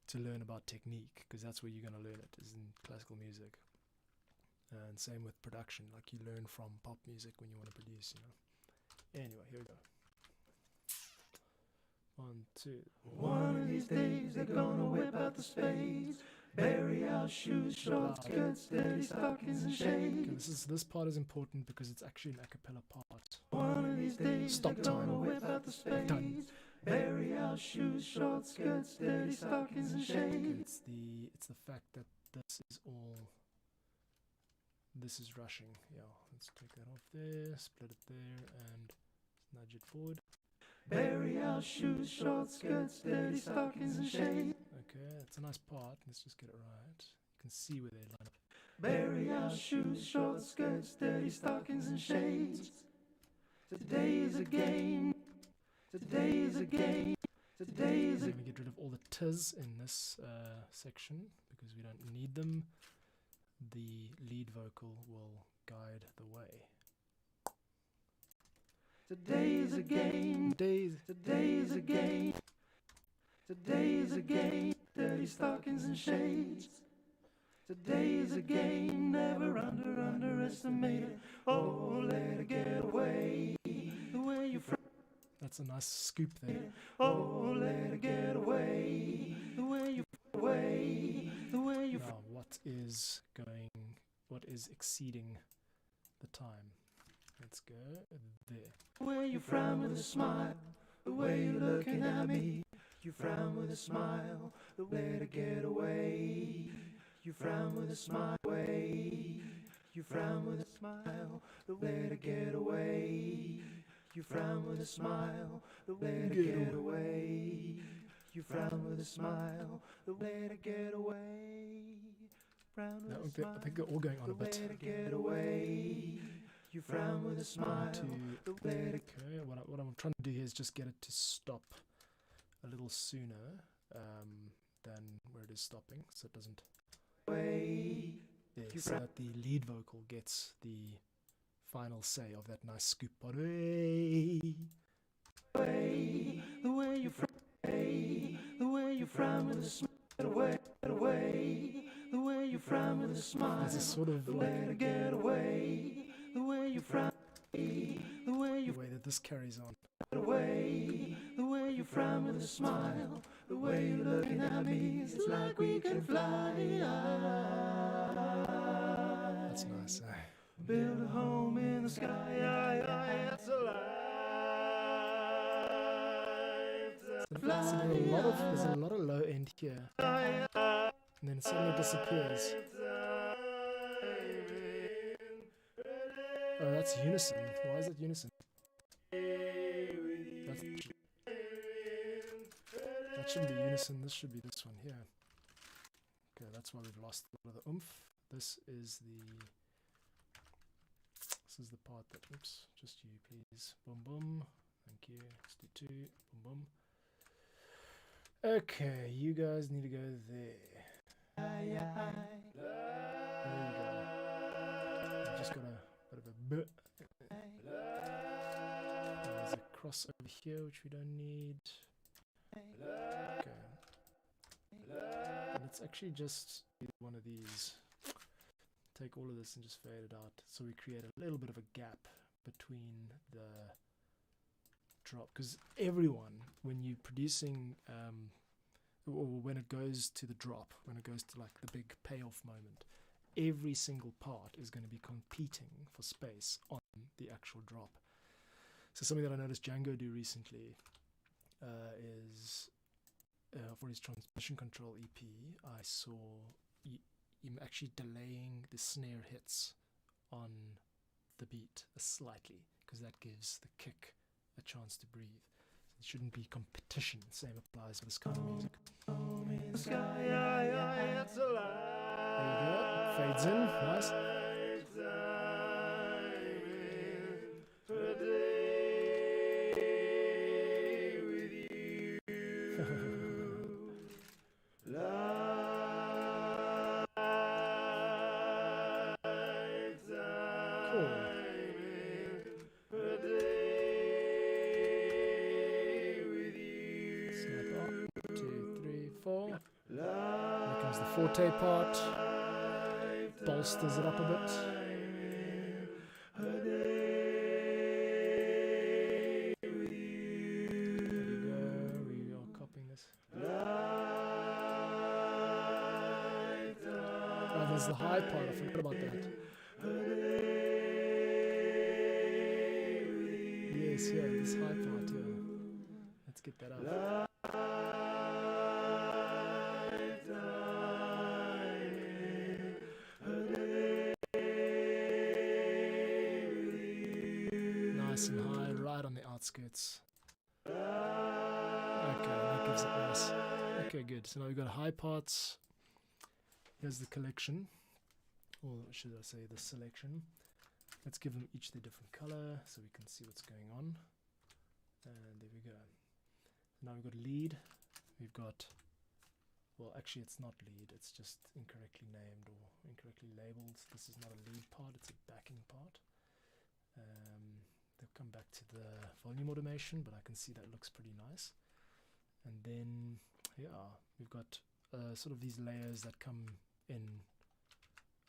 to learn about technique, because that's where you're going to learn it, is in classical music. And same with production. Like, you learn from pop music when you want to produce, you know. Anyway, here we go. 1, 2. One of these days they're gonna whip out the spades. Bury our shoes, short skirts, dirty stockings and Okay, shades. this part is important because it's actually an a cappella part. One of these days Stop they're gonna time. whip out the spades. Done. Bury our shoes, short skirts, dirty stockings and Okay, shades. it's the fact that this is rushing. Yeah, let's take that off there, split it there, and nudge it forward. Bury our shoes, short skirts, dirty stockings and shades. Okay, it's a nice part. Let's just get it right. You can see where they line up. Bury our shoes, short skirts, dirty stockings and shades. Today is a game. Today is a game. Today is I'm a going to get rid of all the tis in this section because we don't need them. The lead vocal will guide the way. Today is a game. Today is a game. Today is a game. Dirty stockings and shades. Today is a game. Never underestimate it. Oh, let it get away. The way you That's a nice scoop there. oh, let it get away. The way you the way you Now, what is exceeding the time? Let's go there. the way you frown with a smile. The way you're looking at me. You frown with a smile. The way to get away. You frown with a smile. You frown with a smile. The way to get away. You frown with a smile. The way to get away. You frown with a smile. The way to get away. Frown with Now, a smile. I think they're all going on a The way bit. to get away. You frown with a smile. Okay, what I'm trying to do here is just get it to stop a little sooner than where it is stopping, so it doesn't. Yeah, so that the lead vocal gets the final say of that nice scoop part. The way you frown with a smile. The way you frown with a smile. There's a sort of like Get away. The way you frown. The way the way that this carries on. the way you frown with a smile. The way you're looking at me. It's like we can fly. That's nice. Build a home in the sky. That's a life. So there's a lot of low end here, and then it suddenly disappears. Oh, that's unison. Why is it unison? That shouldn't be unison. This should be this one here. Okay, that's why we've lost a lot of the oomph. This is the part that. Oops, just you, please. Boom, boom. Thank you. Let's do two. Boom, boom. Okay, you guys need to go there. There you go. I've just got a bit of a bit. There's a cross over here which we don't need. Okay. Let's actually just do one of these. Take all of this and just fade it out. So we create a little bit of a gap between the drop. Because everyone, when you're producing, or when it goes to the drop, when it goes to like the big payoff moment, every single part is going to be competing for space on the actual drop. So something that I noticed Django do recently is for his transmission control EP, I saw him actually delaying the snare hits on the beat slightly, because that gives the kick a chance to breathe. So it shouldn't be competition. Same applies for this kind of music. There you go. Fades in. Nice. Forte part bolsters it up a bit. There we go, we are copying this. Oh, there's the high part, I forgot about that. Yes, yeah, this high part here. Let's get that up. And high, right on the outskirts. Okay, that gives it nice. Okay, good. So now we've got high parts. Here's the collection, or should I say the selection. Let's give them each their different color so we can see what's going on. And there we go. Now we've got lead. We've got, well, actually it's not lead, it's just incorrectly named or incorrectly labeled. This is not a lead part, it's a backing part. They'll come back to the volume automation, but I can see that looks pretty nice. And then, yeah, we've got sort of these layers that come in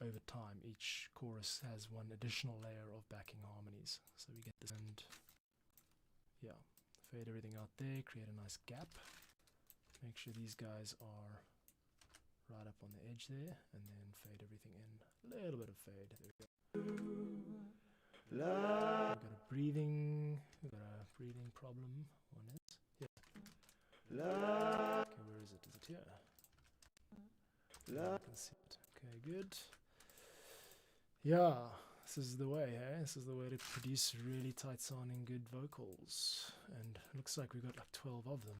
over time. Each chorus has one additional layer of backing harmonies. So we get this, and yeah, fade everything out there, create a nice gap. Make sure these guys are right up on the edge there, and then fade everything in. A little bit of fade. There we go. We've got a breathing problem on it. Yeah. Okay, where is it? Is it here? I can see it. Okay, good. Yeah, this is the way, hey? This is the way to produce really tight sounding good vocals. And it looks like we've got like 12 of them.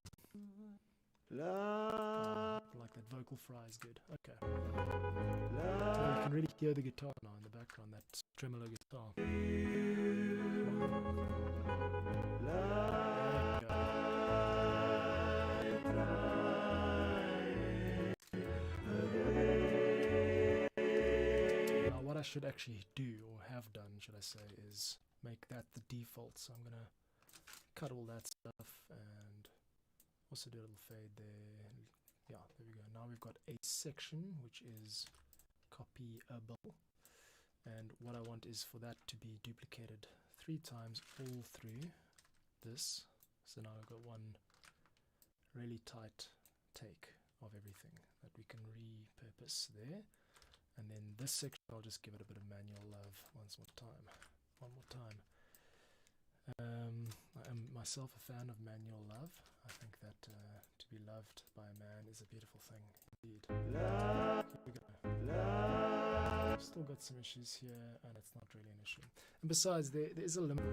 Like that vocal fry is good. Okay. So you can really hear the guitar now in the background, that tremolo guitar. Now what I should actually do, or have done, should I say, is make that the default. So I'm gonna cut all that stuff and also do a little fade there. Yeah, there we go. Now we've got a section which is copyable, and what I want is for that to be duplicated 3 times all through this. So now I've got one really tight take of everything that we can repurpose there. And then this section, I'll just give it a bit of manual love one more time. I am myself a fan of manual love. I think that to be loved by a man is a beautiful thing indeed. Here we go. Still got some issues here, and it's not really an issue. And besides, there is a limit.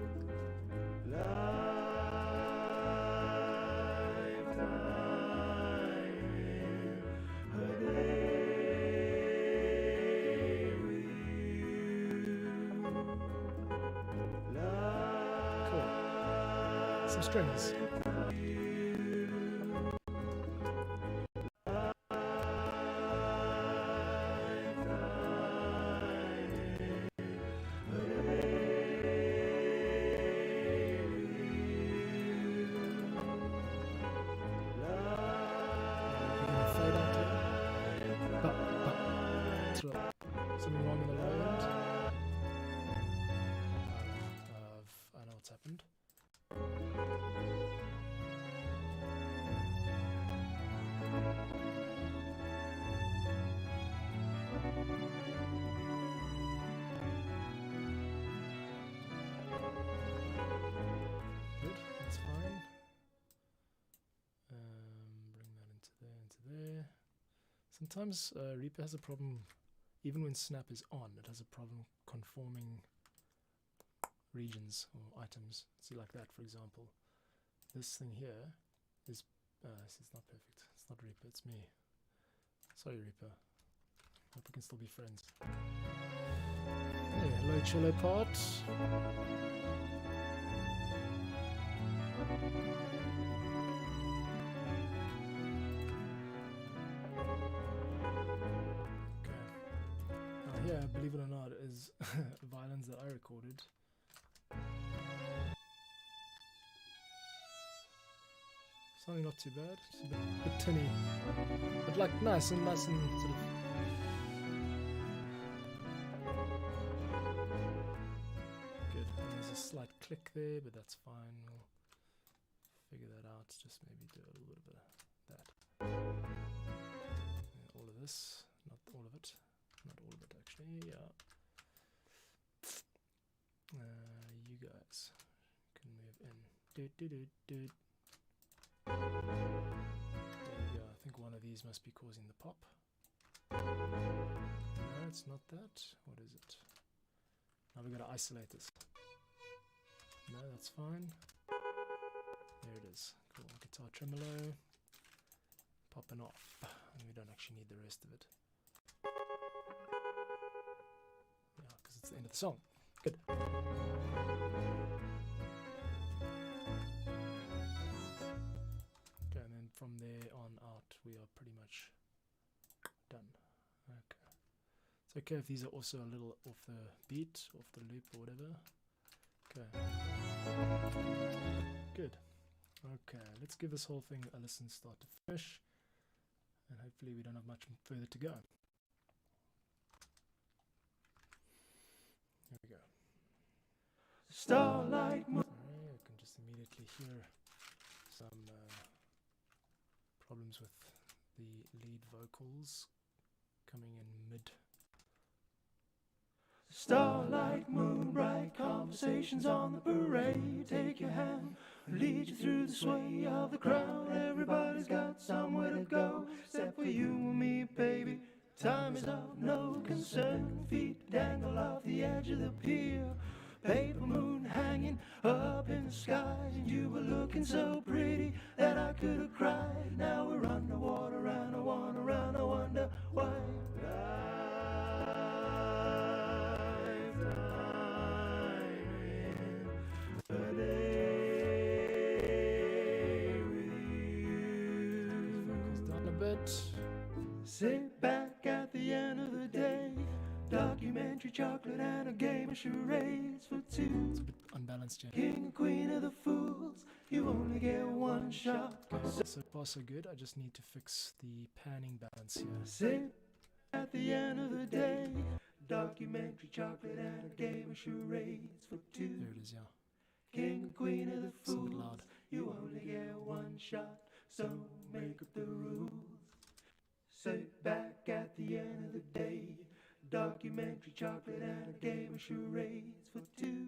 Some strings. Something wrong in the low end. I know what's happened. Good, that's fine. Bring that into there. Sometimes Reaper has a problem, even when Snap is on, it has a problem conforming regions or items. See, like that, for example. This thing here is, it's not perfect. It's not Reaper, it's me. Sorry, Reaper. Hope we can still be friends. Yeah, low cello part. Yeah, believe it or not, is violins that I recorded. Sounding not too bad, just a bit tinny, but like nice and sort of. Good. And there's a slight click there, but that's fine. We'll figure that out. Just maybe do a little bit of that. And all of this, not all of it. Not all of it actually, yeah. You guys can move in. There you go. I think one of these must be causing the pop. No, it's not that. What is it? Now we've got to isolate this. No, that's fine. There it is. Cool. Guitar tremolo. Popping off. And we don't actually need the rest of it. Yeah, because it's the end of the song. Good. from there on out, we are pretty much done. Okay. It's okay if these are also a little off the beat, off the loop or whatever. Okay. Good. Okay, let's give this whole thing a listen start to finish. And hopefully we don't have much further to go. Here we go. Starlight moon. Sorry, I can just immediately hear some problems with the lead vocals coming in mid. Starlight, moon, bright conversations on the parade. Take your hand, lead you through the sway of the crowd. Everybody's got somewhere to go, except for you and me, baby. Time is of no concern. Feet dangle off the edge of the pier. Paper moon hanging up in the sky, and you were looking so pretty that I could have cried. Now we're underwater and I wonder why. Sit back at the end of the day, documentary, chocolate, and a game of charades for two. It's a bit unbalanced, yeah. King and queen of the fools, you only get one shot. Okay, so far so good. I just need to fix the panning balance here. Sit at the end of the day, documentary, chocolate, and a game of charades for two. There it is, yeah. King and queen of the It's a bit fools, loud. you only get one shot, so make up the rules. Sit back at the end of the day, documentary, chocolate, and a game of charades for two.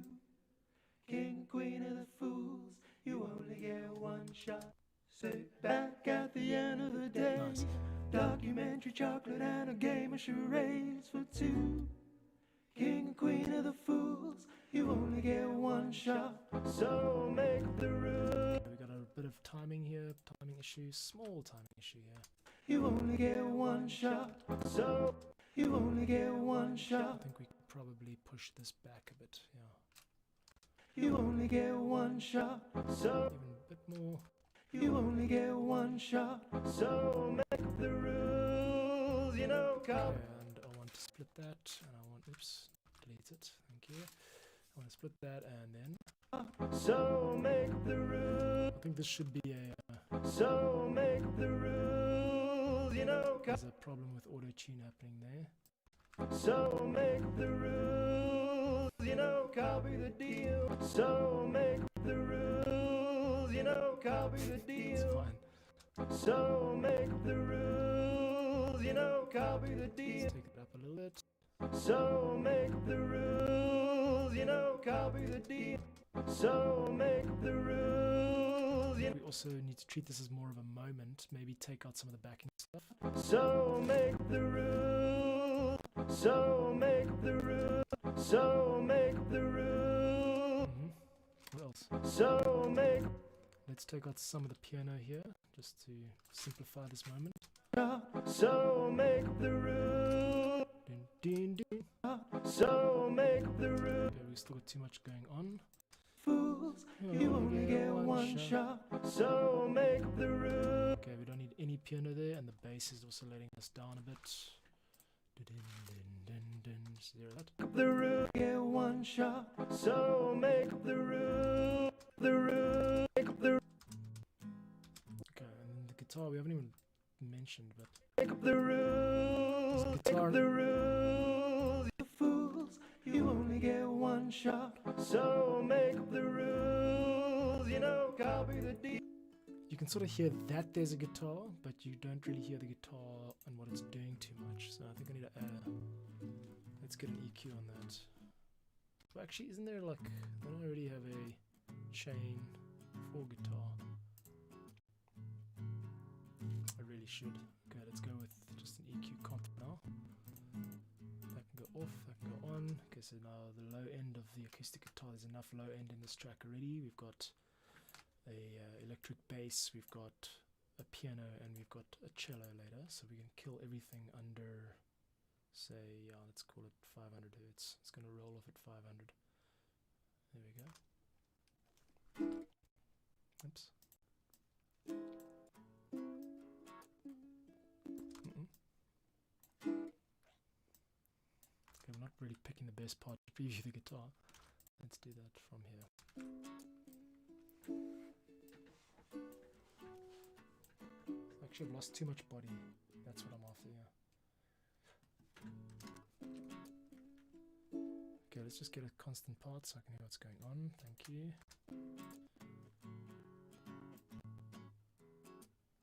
King and queen of the fools, you only get one shot. Sit back at the end of the day, Nice. documentary, chocolate, and a game of charades for two. King and queen of the fools, you only get one shot, so make up the rules. We got a bit of timing here, timing issue, small timing issue here. You only get one shot, so you only get one I shot. think we could probably push this back a bit, yeah. You only get one shot, so Even a bit more. you only get one shot, so make up the rules, you know, Okay, cop. and I want to split that, and I want, oops, delete it, thank you. I want to split that, and then So make up the rules, I think this should be a, so make up the rules, you know, cop. there's a problem with auto-tune happening there. So make up the rules, you know, copy the deal. So make up the rules, you know, copy the It's deal. fine. So make up the rules, you know, copy the deal. Let's take it up a little bit. So make up the rules, you know, copy the deal. So make up the rules, you We also need to treat this as more of a moment, maybe take out some of the backing stuff. So make up the rules, so make up the rules, so make up the rules, What else? so make Let's take out some of the piano here, just to simplify this moment. up, so make up the rules, Dun, dun, dun. so make up the rules. Okay, we've still got too much going on. Fools, you only get one shot, so make up the rules. Okay, we don't need any piano there, and the bass is also letting us down a bit. Zero that. Make up the rules, get one shot, so make up the rules, the rules, make up the Okay, and then the guitar we haven't even mentioned, but make up the rules, make guitar- up the rules. You fools, you only get one shot, so make up the rules, you know, copy the deal. you can sort of hear that there's a guitar, but you don't really hear the guitar and what it's doing too much. So I think I need to add a, let's get an EQ on that. Well, actually, isn't there like, don't I already have a chain for guitar? I really should. Okay, let's go with just an EQ comp now. That can go off, that can go on. Okay, so now the low end of the acoustic guitar, there's enough low end in this track already. We've got a electric bass, we've got a piano, and we've got a cello later, so we can kill everything under, say, yeah, let's call it 500 hertz. It's going to roll off at 500. There we go. Oops. best part to preview the guitar. Let's do that from here. Actually, I've lost too much body. That's what I'm after here. Okay, let's just get a constant part so I can hear what's going on. Thank you.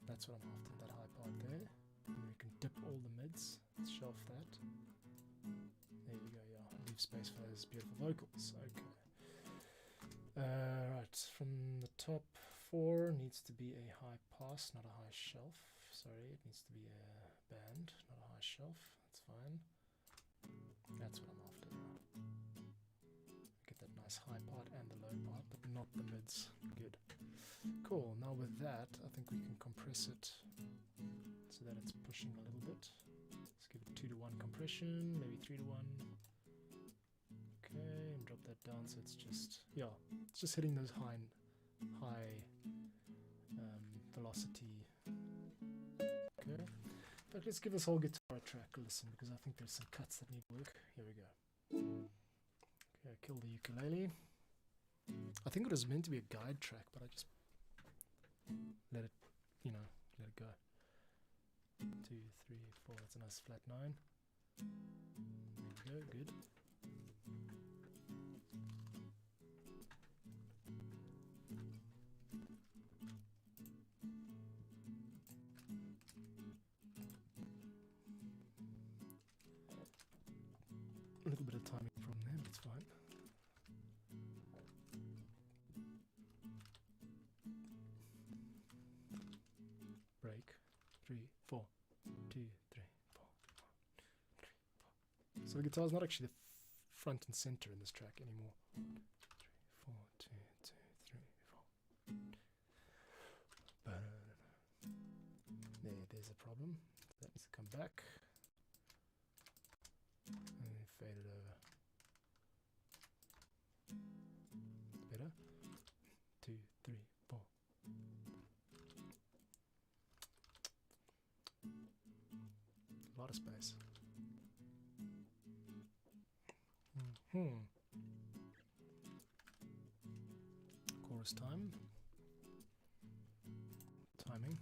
That's what I'm after, that high part there. And we can dip all the mids. Let's shelf that. There you go, yeah. Leave space for those beautiful vocals. Okay. Right, from the top 4 needs to be a high pass, not a high shelf. Sorry, it needs to be a band, not a high shelf. That's fine. That's what I'm after. Get that nice high part and the low part, but not the mids. Good. Cool. Now with that, I think we can compress it so that it's pushing a little bit. Let's give it 2-to-1 compression, maybe 3-to-1. Okay, and drop that down so it's just, yeah, it's just hitting those high velocity. Okay. But let's give this whole guitar a track a listen, because I think there's some cuts that need work. Here we go. Okay, kill the ukulele. I think it was meant to be a guide track, but I just let it, let it go. 2, 3, 4, that's a nice flat 9. There we go, good. A little bit of timing problem there, but it's fine. Break. 3, 4. 2, 3, 4. 1, 2, 3, 4. So the guitar's not actually the front and center in this track anymore. 3, 4, 2, 2, 3, 4. There's a problem. That needs to come back. And fade it over. Better. 2, 3, 4. A lot of space. Chorus time. Timing.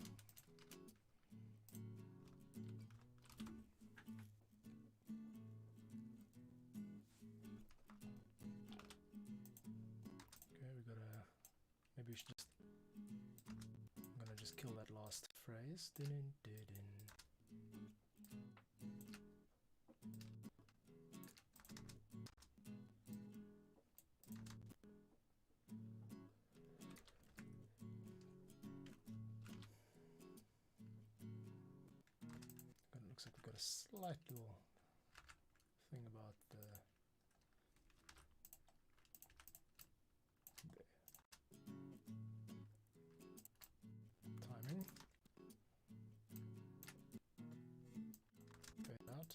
Maybe we should just, I'm gonna just kill that last phrase. It looks like we've got a slight little thing about the timing. Fade out.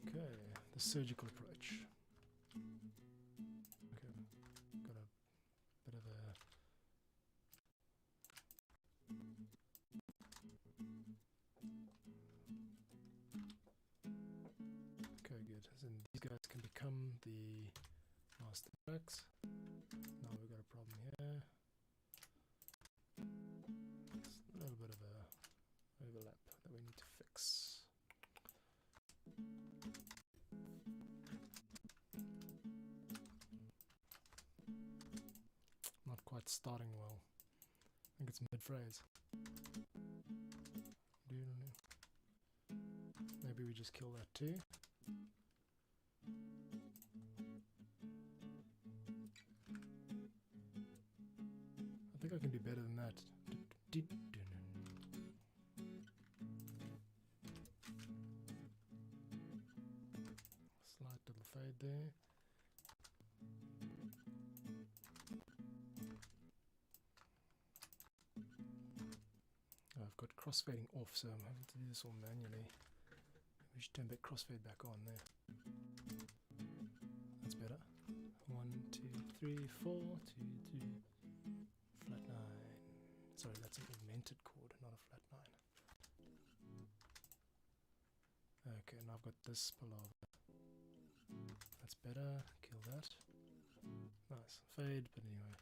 Okay, the surgical approach. Okay, got a bit of a okay, good. So these guys can become the master tracks. Now we've got a problem here. It's a little bit of a overlap that we need to fix. Not quite starting well. I think it's mid-phrase. Maybe we just kill that too. I think I can do better than that. Slight little fade there. I've got crossfading off, so I'm having to do this all manually. We should turn that crossfade back on there. That's better. 1, 2, 3, 4, 2, 2. Flat 9. Sorry, that's an augmented chord, not a flat 9. I've got this palaver. That's better. Kill that. Nice. Fade, but anyway.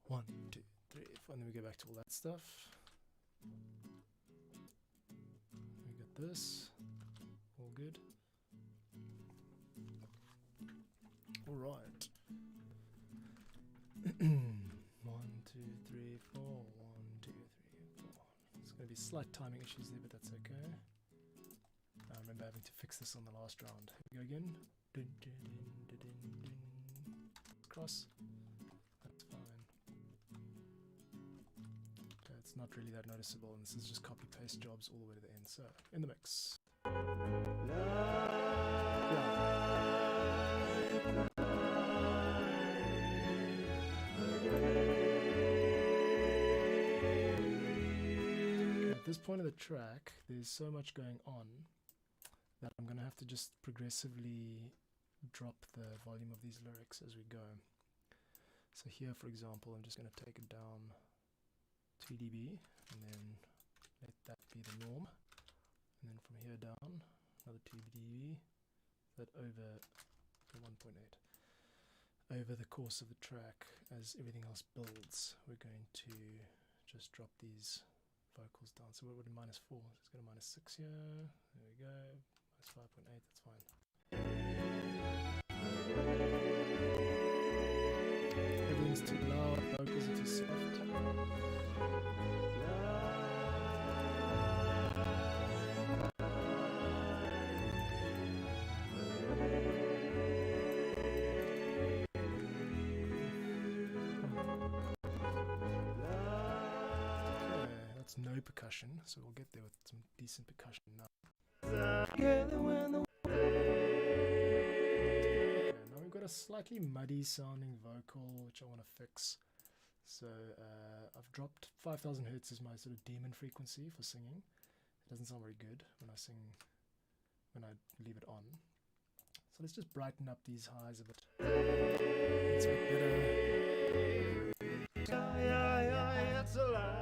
1, 2, 3, 4. And then we go back to all that stuff. We got this. All good. Alright. 1, 2, 3, 4. 1, 2, 3, 4. There's going to be slight timing issues there, but that's okay. I remember having to fix this on the last round. Here we go again. Dun, dun, dun, dun, dun, dun. Cross. That's fine. Okay, it's not really that noticeable, and this is just copy-paste jobs all the way to the end. So, in the mix. At this point of the track, there's so much going on that I'm going to have to just progressively drop the volume of these lyrics as we go. So here, for example, I'm just going to take it down 2 dB and then let that be the norm. And then from here down, another 2 dB, that over 1.8. Over the course of the track, as everything else builds, we're going to just drop these vocals down. So what would be -4? Let's go to -6 here. There we go. -5.8, that's fine. Everything's too loud, vocals are too soft. No percussion, so we'll get there with some decent percussion now. Okay, now we've got a slightly muddy sounding vocal which I want to fix. So I've dropped 5000 Hertz as my sort of demon frequency for singing. It doesn't sound very good when I sing, when I leave it on. So let's just brighten up these highs a bit. Let's make better. It's alive.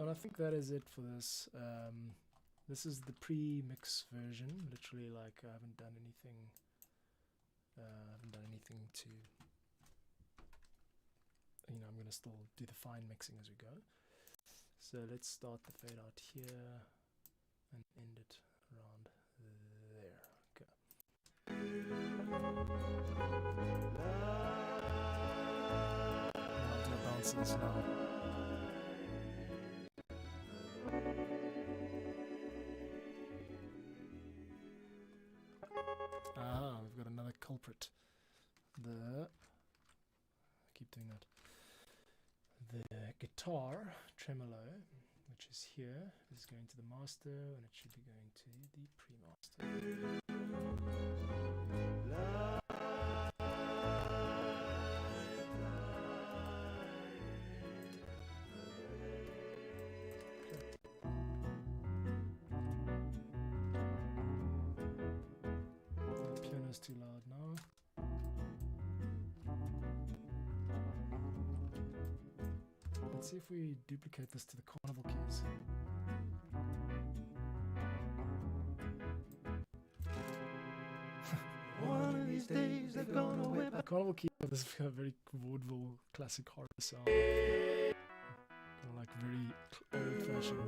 I think that is it for this. This is the pre-mix version. Literally, like, I haven't done anything. To, you know, I'm gonna still do the fine mixing as we go. So let's start the fade out here and end it around there. Okay. I'll do a bounce of this now. Ah, we've got another culprit. I keep doing that. The guitar tremolo, which is here, is going to the master, and it should be going to the pre-master. The piano's too loud now. Let's see if we duplicate this to the carnival keys. One of these days they're gonna whip The carnival keys have this very vaudeville classic horror sound. Kind of like very old-fashioned.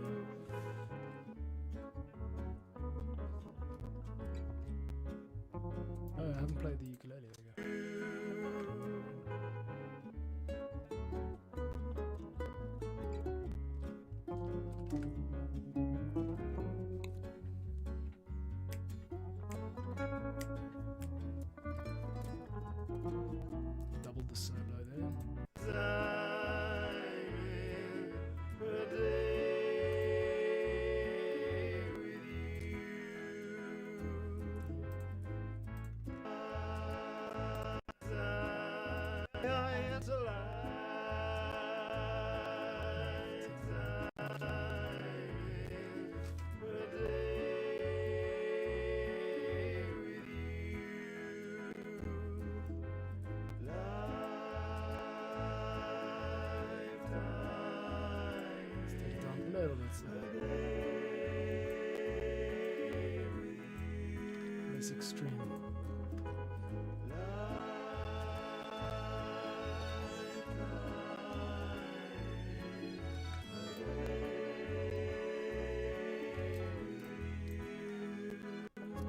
Oh, I haven't played the ukulele. There we go. Doubled the solo there. it's less extreme.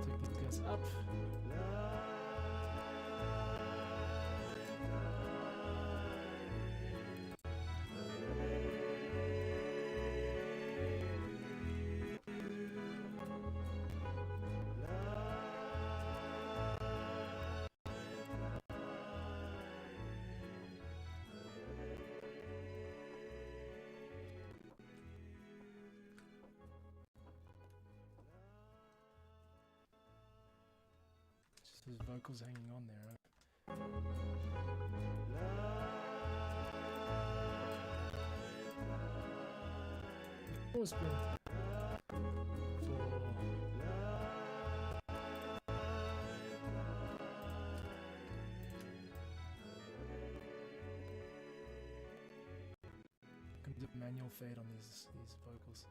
Take these guys up. Just his vocals hanging on there. Always been can do manual fade on these vocals.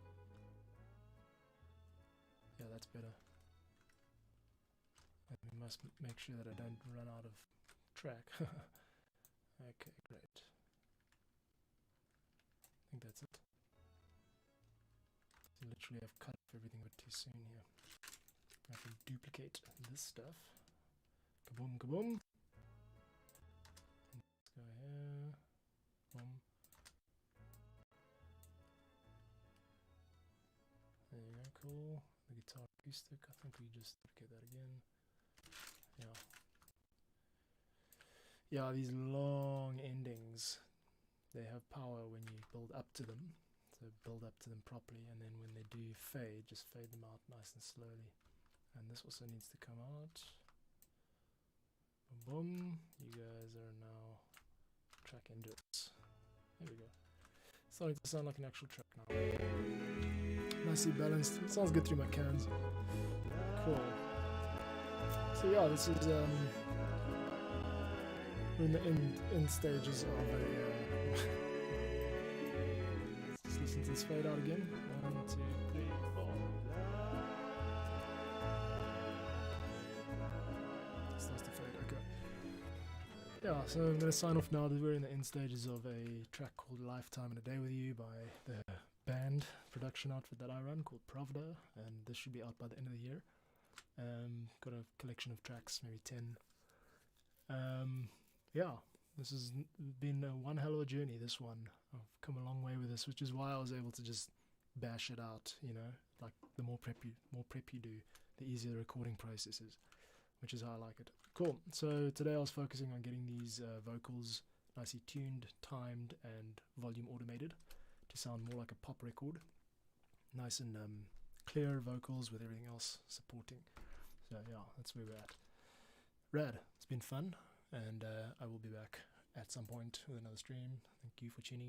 Yeah, that's better. And we must make sure that I don't run out of track. Okay, great. I think that's it. So literally I've cut off everything but too soon here. I can duplicate this stuff. Kaboom, kaboom. And let's go here. Boom. There you go, cool. The guitar acoustic, I think we just duplicate that again. Yeah. Yeah, these long endings, they have power when you build up to them. So build up to them properly, and then when they do fade, just fade them out nice and slowly. And this also needs to come out. Boom, boom. You guys are now track into it. There we go. Starting to sound like an actual track now. Nicely balanced. It sounds good through my cans. Cool. So yeah, this is we're in the end stages of a. Let's listen to this fade out again. 1, 2, 3, 4. Starts to fade. Okay. Yeah, so I'm going to sign off now that we're in the end stages of a track called Lifetime in a Day With You by the band production outfit that I run called Pravda, and this should be out by the end of the year. Got a collection of tracks, maybe 10. Yeah, this has been one hell of a journey, this one. I've come a long way with this, which is why I was able to just bash it out, you know, like the more prep you do, the easier the recording process is, which is how I like it. Cool, so today I was focusing on getting these vocals nicely tuned, timed, and volume automated to sound more like a pop record. Nice and clear vocals with everything else supporting. So yeah, that's where we're at. Rad, it's been fun, and I will be back at some point with another stream. Thank you for tuning in.